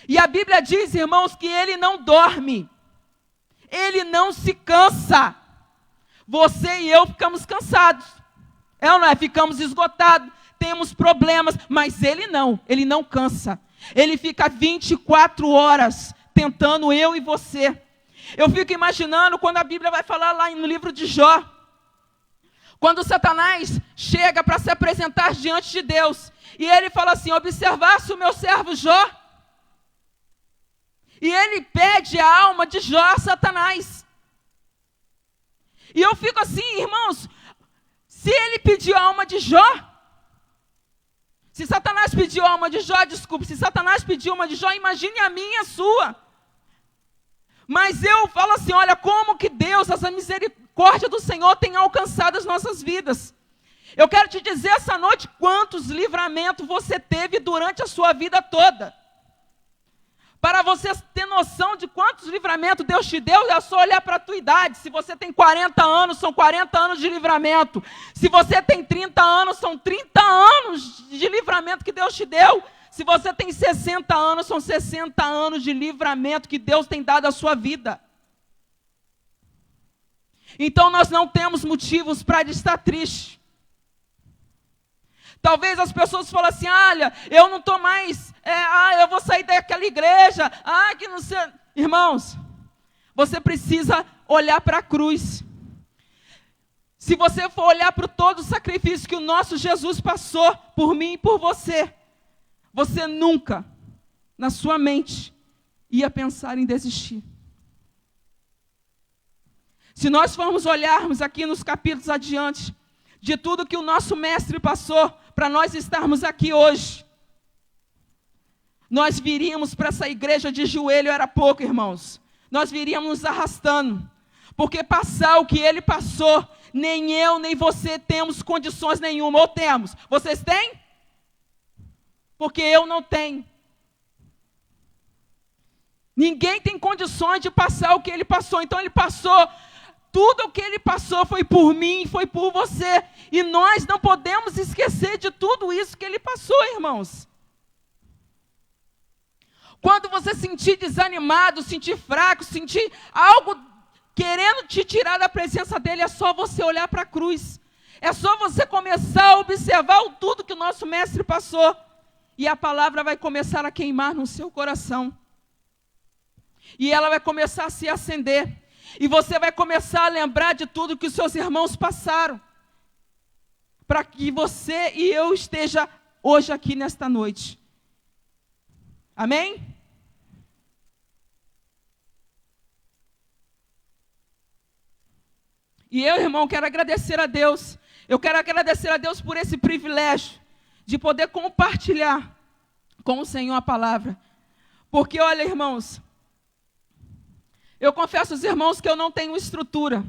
E a Bíblia diz, irmãos, que ele não dorme, ele não se cansa. Você e eu ficamos cansados, é ou não é? Ficamos esgotados, temos problemas, mas ele não cansa. Ele fica 24 horas tentando eu e você. Eu fico imaginando quando a Bíblia vai falar lá no livro de Jó, quando Satanás chega para se apresentar diante de Deus, e ele fala assim: observasse o meu servo Jó. E ele pede a alma de Jó a Satanás. E eu fico assim, irmãos, se ele pediu a alma de Jó, se Satanás pediu a alma de Jó, se Satanás pediu a alma de Jó, imagine a minha e a sua. Mas eu falo assim, olha, como que Deus, essa misericórdia do Senhor tem alcançado as nossas vidas. Eu quero te dizer essa noite quantos livramentos você teve durante a sua vida toda. Para você ter noção de quantos livramentos Deus te deu, é só olhar para a tua idade. Se você tem 40 anos, são 40 anos de livramento. Se você tem 30 anos, são 30 anos de livramento que Deus te deu. Se você tem 60 anos, são 60 anos de livramento que Deus tem dado à sua vida. Então nós não temos motivos para estar triste. Talvez as pessoas falem assim: olha, eu não estou mais, eu vou sair daquela igreja, que não sei. Irmãos, você precisa olhar para a cruz. Se você for olhar para todo o sacrifício que o nosso Jesus passou por mim e por você, você nunca, na sua mente, ia pensar em desistir. Se nós formos olharmos aqui nos capítulos adiante, de tudo que o nosso mestre passou, para nós estarmos aqui hoje, nós viríamos para essa igreja de joelho era pouco, irmãos. Nós viríamos nos arrastando, porque passar o que ele passou, nem eu nem você temos condições nenhuma, ou temos? Vocês têm? Porque eu não tenho. Ninguém tem condições de passar o que ele passou. Então ele passou, tudo o que ele passou foi por mim, foi por você. E nós não podemos esquecer de tudo isso que ele passou, irmãos. Quando você sentir desanimado, sentir fraco, sentir algo querendo te tirar da presença dele, é só você olhar para a cruz. É só você começar a observar o tudo que o nosso mestre passou. E a palavra vai começar a queimar no seu coração. E ela vai começar a se acender. E você vai começar a lembrar de tudo que os seus irmãos passaram, para que você e eu esteja hoje aqui nesta noite. Amém? E eu, irmão, quero agradecer a Deus. Eu quero agradecer a Deus por esse privilégio de poder compartilhar com o Senhor a palavra. Porque, olha, irmãos, eu confesso aos irmãos que eu não tenho estrutura.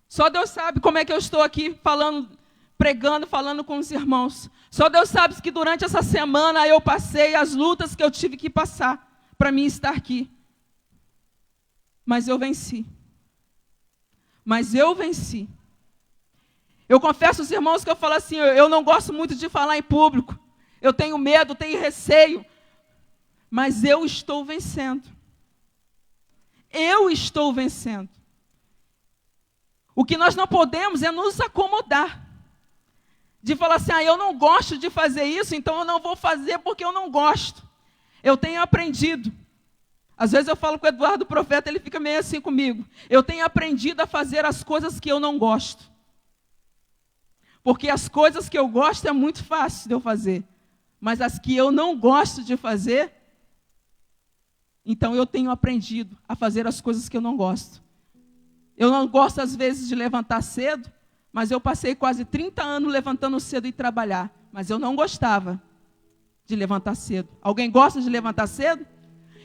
Só Deus sabe como é que eu estou aqui falando, pregando, falando com os irmãos. Só Deus sabe que durante essa semana eu passei as lutas que eu tive que passar para mim estar aqui. Mas eu venci. Eu confesso aos irmãos que eu falo assim, eu não gosto muito de falar em público. Eu tenho medo, tenho receio. Mas eu estou vencendo. Eu estou vencendo. O que nós não podemos é nos acomodar. De falar assim, eu não gosto de fazer isso, então eu não vou fazer porque eu não gosto. Eu tenho aprendido. Às vezes eu falo com o Eduardo Profeta, ele fica meio assim comigo. Eu tenho aprendido a fazer as coisas que eu não gosto. Porque as coisas que eu gosto é muito fácil de eu fazer. Mas as que eu não gosto de fazer, então eu tenho aprendido a fazer as coisas que eu não gosto. Eu não gosto às vezes de levantar cedo, mas eu passei quase 30 anos levantando cedo e trabalhar. Mas eu não gostava. de levantar cedo. Alguém gosta de levantar cedo?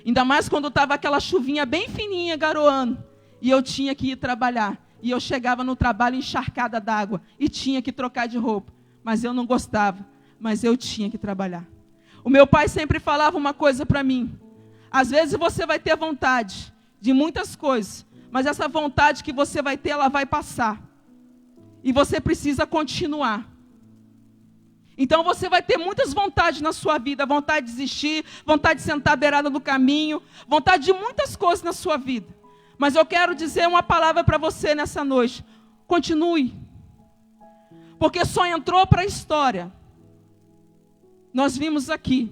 Ainda mais quando estava aquela chuvinha bem fininha, garoando, e eu tinha que ir trabalhar. E eu chegava no trabalho encharcada d'água, e tinha que trocar de roupa. Mas eu não gostava, mas eu tinha que trabalhar. O meu pai sempre falava uma coisa para mim: às vezes você vai ter vontade de muitas coisas, mas essa vontade que você vai ter, ela vai passar. E você precisa continuar. Então você vai ter muitas vontades na sua vida, vontade de desistir, vontade de sentar à beirada do caminho, vontade de muitas coisas na sua vida. Mas eu quero dizer uma palavra para você nessa noite: continue. Porque só entrou para a história. Nós vimos aqui,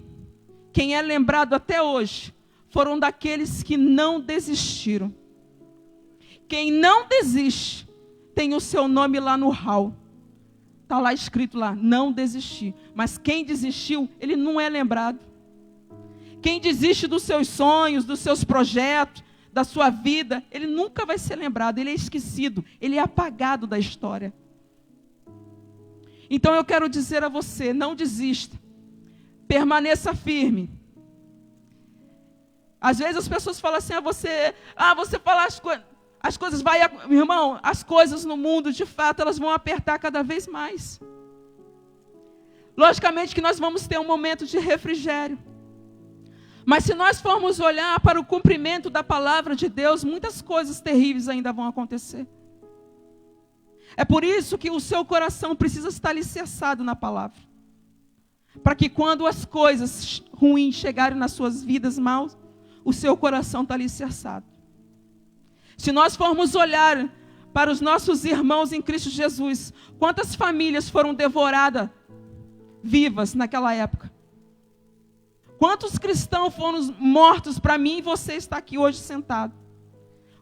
quem é lembrado até hoje, foram daqueles que não desistiram. Quem não desiste, tem o seu nome lá no hall. Está lá escrito lá, não desistir. Mas quem desistiu, ele não é lembrado. Quem desiste dos seus sonhos, dos seus projetos, da sua vida, ele nunca vai ser lembrado, ele é esquecido, ele é apagado da história. Então eu quero dizer a você, não desista. Permaneça firme. Às vezes as pessoas falam assim, você fala as coisas vai, irmão, as coisas no mundo, de fato, elas vão apertar cada vez mais. Logicamente que nós vamos ter um momento de refrigério. Mas se nós formos olhar para o cumprimento da palavra de Deus, muitas coisas terríveis ainda vão acontecer. É por isso que o seu coração precisa estar alicerçado na palavra. Para que quando as coisas ruins chegarem nas suas vidas maus, o seu coração está alicerçado. Se nós formos olhar para os nossos irmãos em Cristo Jesus, quantas famílias foram devoradas vivas naquela época? Quantos cristãos foram mortos para mim e você está aqui hoje sentado?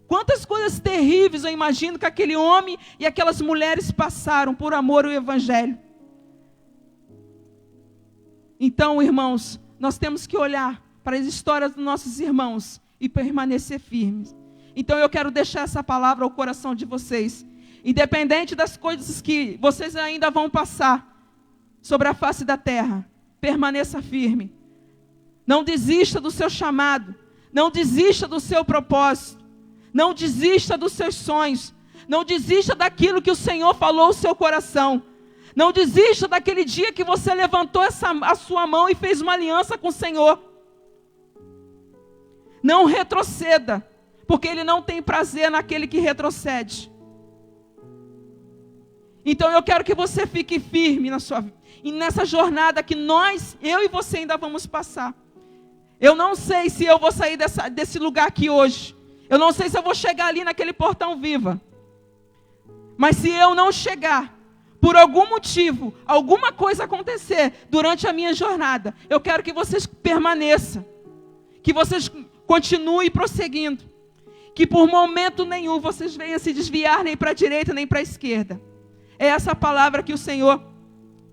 Quantas coisas terríveis eu imagino que aquele homem e aquelas mulheres passaram por amor ao Evangelho. Então, irmãos, nós temos que olhar para as histórias dos nossos irmãos e permanecer firmes. Então eu quero deixar essa palavra ao coração de vocês. Independente das coisas que vocês ainda vão passar sobre a face da terra, permaneça firme. Não desista do seu chamado. Não desista do seu propósito. Não desista dos seus sonhos. Não desista daquilo que o Senhor falou ao seu coração. Não desista daquele dia que você levantou a sua mão e fez uma aliança com o Senhor. Não retroceda, porque Ele não tem prazer naquele que retrocede. Então eu quero que você fique firme e nessa jornada que eu e você ainda vamos passar. Eu não sei se eu vou sair desse lugar aqui hoje. Eu não sei se eu vou chegar ali naquele portão viva. Mas se eu não chegar, por algum motivo, alguma coisa acontecer durante a minha jornada, eu quero que vocês permaneçam. Que vocês continuem prosseguindo. Que por momento nenhum vocês venham se desviar nem para a direita nem para a esquerda. É essa palavra que o Senhor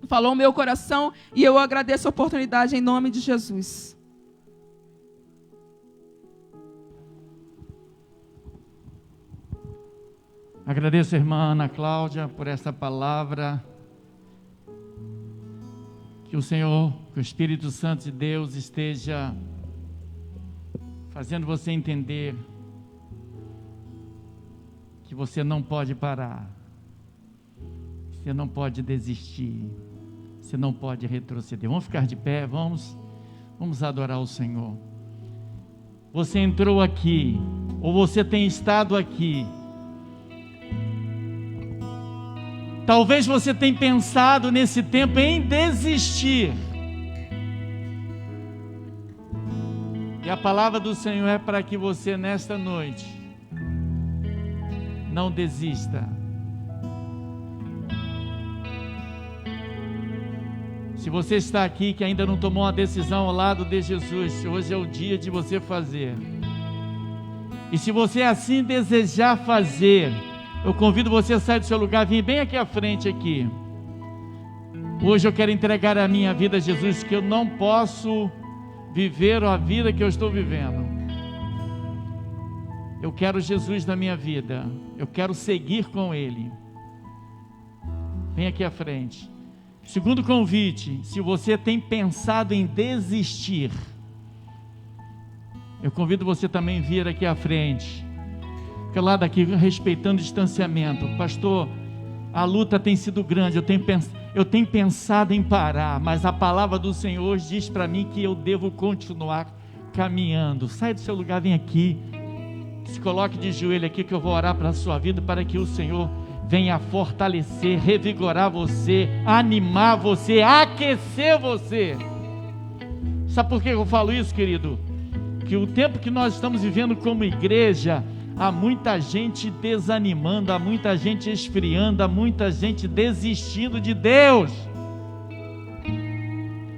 falou no meu coração e eu agradeço a oportunidade em nome de Jesus.
Agradeço a irmã Ana Cláudia por essa palavra. Que o Senhor, que o Espírito Santo de Deus esteja fazendo você entender que você não pode parar, você não pode desistir, você não pode retroceder. Vamos ficar de pé, vamos adorar o Senhor. Você entrou aqui, ou você tem estado aqui. Talvez você tenha pensado nesse tempo em desistir. E a palavra do Senhor é para que você nesta noite não desista. Se você está aqui que ainda não tomou uma decisão ao lado de Jesus, hoje é o dia de você fazer. E se você assim desejar fazer, eu convido você a sair do seu lugar, vir bem aqui à frente aqui. Hoje eu quero entregar a minha vida a Jesus, que eu não posso viver a vida que eu estou vivendo. Eu quero Jesus na minha vida, eu quero seguir com Ele. Vem aqui à frente. Segundo convite, se você tem pensado em desistir, eu convido você também a vir aqui à frente. Fica lá daqui, respeitando o distanciamento. Pastor, a luta tem sido grande, eu tenho pensado em parar, mas a palavra do Senhor diz para mim que eu devo continuar caminhando. Sai do seu lugar, vem aqui, se coloque de joelho aqui, que eu vou orar para a sua vida, para que o Senhor venha fortalecer, revigorar você, animar você, aquecer você. Sabe por que eu falo isso, querido? Que o tempo que nós estamos vivendo como igreja, há muita gente desanimando, há muita gente esfriando, há muita gente desistindo de Deus.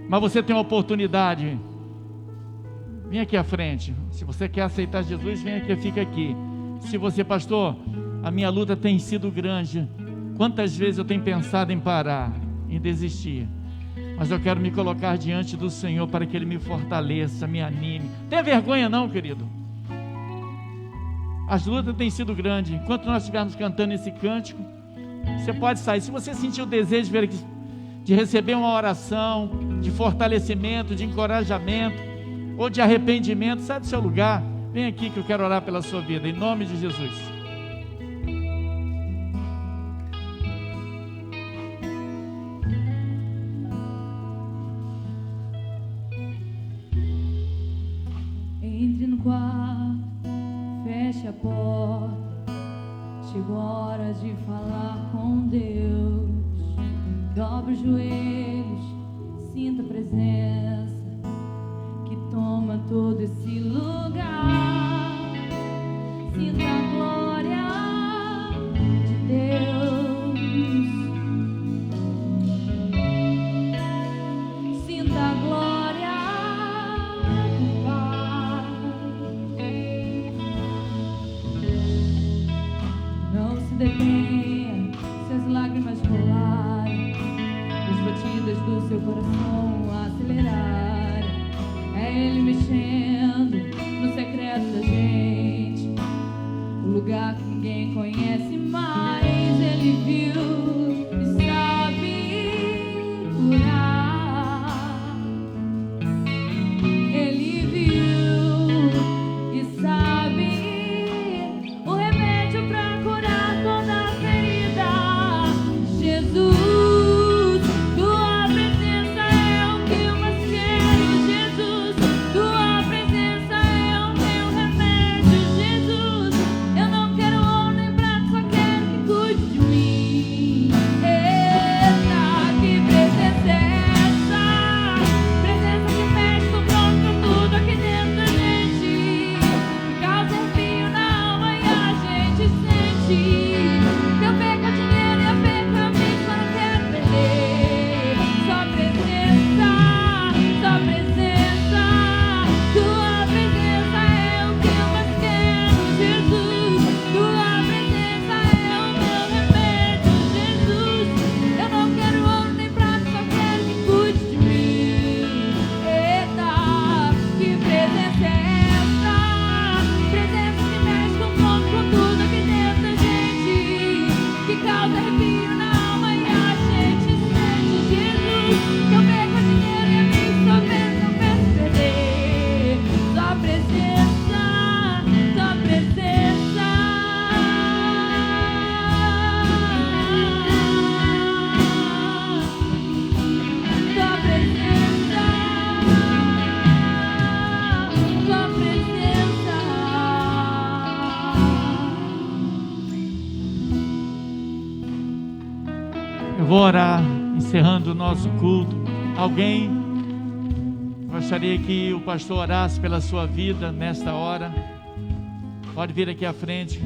Mas você tem uma oportunidade. Vem aqui à frente. Se você quer aceitar Jesus, vem aqui, fica aqui. Se você, pastor, a minha luta tem sido grande, quantas vezes eu tenho pensado em parar, em desistir, mas eu quero me colocar diante do Senhor para que Ele me fortaleça, me anime. Não tenha vergonha não, querido. As lutas têm sido grandes. Enquanto nós estivermos cantando esse cântico, você pode sair. Se você sentir o desejo de receber uma oração, de fortalecimento, de encorajamento, ou de arrependimento, sai do seu lugar, vem aqui que eu quero orar pela sua vida, em nome de Jesus.
Entre no quarto, feche a porta, chegou a hora de falar com Deus. Dobre os joelhos, sinta a presença que toma todo esse lugar. Sinta a glória de Deus. Sinta a glória do Pai. Não se detenha se as lágrimas rolarem, as batidas do seu coração acelerarem. É Ele mexendo no secreto da gente, o lugar que ninguém conhece mais. Ele viu e sabe curar. Ele viu e sabe o remédio para curar toda ferida. Jesus, tua presença é o que eu mais quero. Jesus, tua presença é o meu remédio. Jesus, eu não quero ouro nem prata, só quero que cuide de mim. Eita, que presença é essa? Presença que mexe com tudo aqui dentro da gente, causa arrepio na alma e a gente sente. Eu perco o dinheiro e eu perco a mente, mas não quero perder. Só presença, só presença. Tua presença é o que eu mais quero. Jesus, tua presença é o meu remédio. Jesus, eu não quero ouro nem prata, só quero que cuide de mim. Eita, que presença é essa? Presença que mexe com tudo aqui dentro da gente, que causa arrepio na alma e a gente sente. Jesus, eu perco o dinheiro e a mim só penso, não penso perder. Só presença, só presença. Só presença, só presença.
Eu vou orar, encerrando o nosso culto. Alguém gostaria que o pastor orasse pela sua vida nesta hora? Pode vir aqui à frente.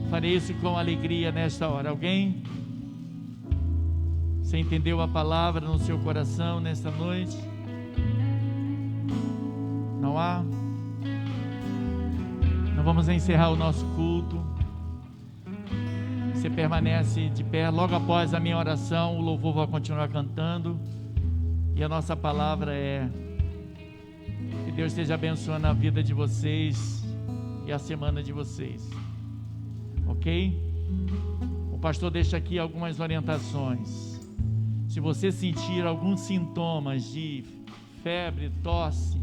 Farei isso com alegria nesta hora. Alguém? Você entendeu a palavra no seu coração nesta noite? Não há? Não vamos encerrar o nosso culto. Você permanece de pé. Logo após a minha oração, o louvor vai continuar cantando. E a nossa palavra é: que Deus esteja abençoando a vida de vocês e a semana de vocês. Ok? O pastor deixa aqui algumas orientações. Se você sentir alguns sintomas de febre, tosse,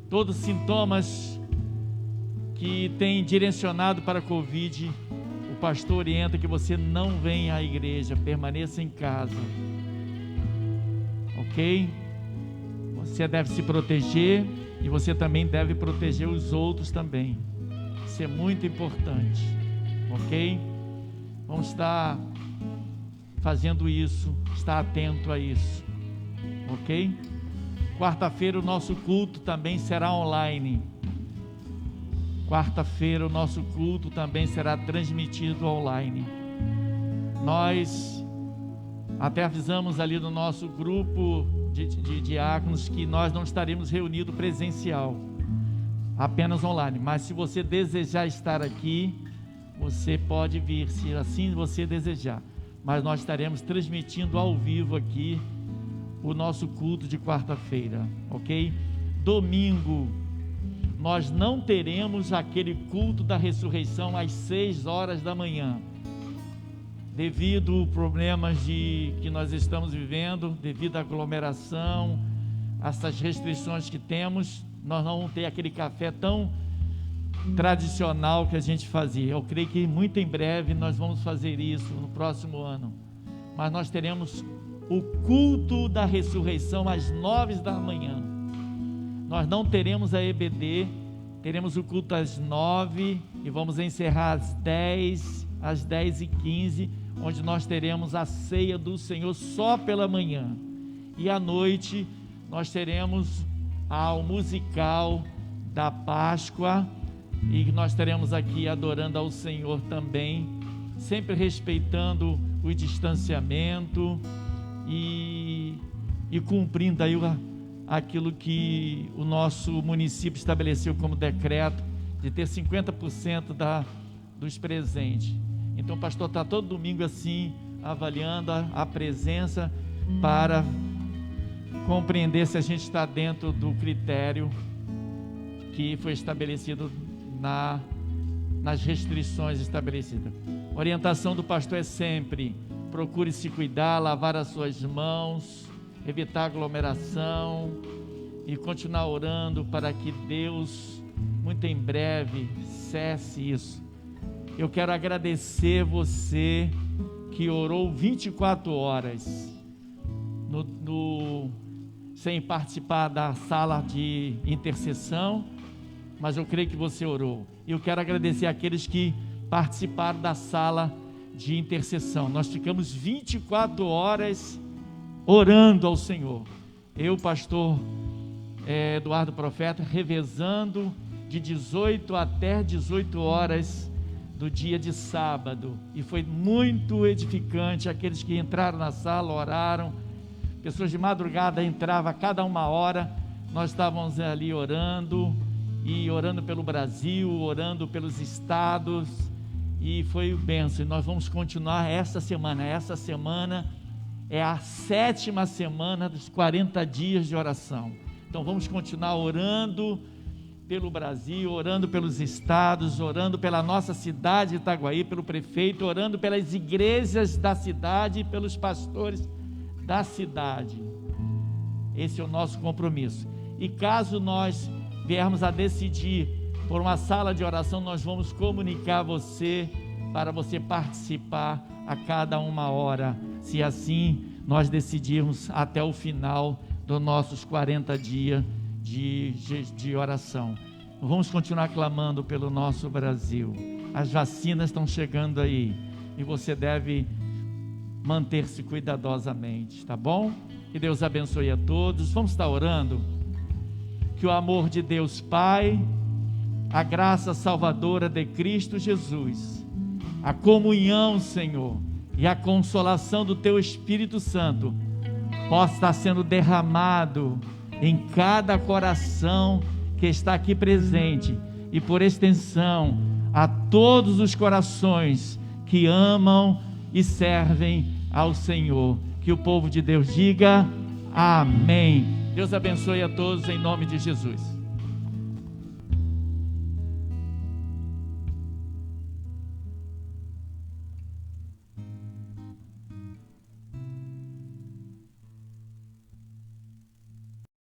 todos os sintomas que tem direcionado para a Covid, o pastor orienta que você não venha à igreja, permaneça em casa, ok? Você deve se proteger e você também deve proteger os outros também. Isso é muito importante, ok? Vamos estar fazendo isso, estar atento a isso, ok? Quarta-feira o nosso culto também será online. Quarta-feira o nosso culto também será transmitido online. Nós até avisamos ali no nosso grupo de diáconos que nós não estaremos reunidos presencial, apenas online. Mas se você desejar estar aqui, você pode vir, se assim você desejar. Mas nós estaremos transmitindo ao vivo aqui o nosso culto de quarta-feira, ok? Domingo, nós não teremos aquele culto da ressurreição às 6 horas da manhã, devido a problemas que nós estamos vivendo, devido à aglomeração, essas restrições que temos. Nós não vamos ter aquele café tão tradicional que a gente fazia. Eu creio que muito em breve nós vamos fazer isso no próximo ano, mas nós teremos o culto da ressurreição às 9 da manhã. Nós não teremos a EBD, teremos o culto às 9 e vamos encerrar às 10h15, onde nós teremos a ceia do Senhor só pela manhã, e à noite nós teremos o musical da Páscoa, e nós teremos aqui adorando ao Senhor também, sempre respeitando o distanciamento e cumprindo aí aquilo que o nosso município estabeleceu como decreto, de ter 50% dos presentes. Então o pastor está todo domingo assim, avaliando a presença, para compreender se a gente está dentro do critério que foi estabelecido nas restrições estabelecidas. A orientação do pastor é sempre: procure se cuidar, lavar as suas mãos, evitar aglomeração e continuar orando para que Deus, muito em breve, cesse isso. Eu quero agradecer você que orou 24 horas sem participar da sala de intercessão, mas eu creio que você orou. Eu quero agradecer aqueles que participaram da sala de intercessão. Nós ficamos 24 horas orando ao Senhor. Eu, pastor Eduardo Profeta, revezando de 18 até 18 horas do dia de sábado, e foi muito edificante. Aqueles que entraram na sala oraram, pessoas de madrugada entravam a cada 1 hora, nós estávamos ali orando, e orando pelo Brasil, orando pelos estados, e foi bênção. E nós vamos continuar essa semana é a 7ª semana dos 40 dias de oração. Então vamos continuar orando pelo Brasil, orando pelos estados, orando pela nossa cidade de Itaguaí, pelo prefeito, orando pelas igrejas da cidade e pelos pastores da cidade. Esse é o nosso compromisso. E caso nós viermos a decidir por uma sala de oração, nós vamos comunicar a você, para você participar a cada 1 hora, se assim nós decidirmos até o final dos nossos 40 dias de oração. Vamos continuar clamando pelo nosso Brasil. As vacinas estão chegando aí, e você deve manter-se cuidadosamente, tá bom? Que Deus abençoe a todos. Vamos estar orando. Que o amor de Deus Pai, a graça salvadora de Cristo Jesus, a comunhão, Senhor, e a consolação do Teu Espírito Santo possa estar sendo derramado em cada coração que está aqui presente, e por extensão a todos os corações que amam e servem ao Senhor. Que o povo de Deus diga amém. Deus abençoe a todos em nome de Jesus.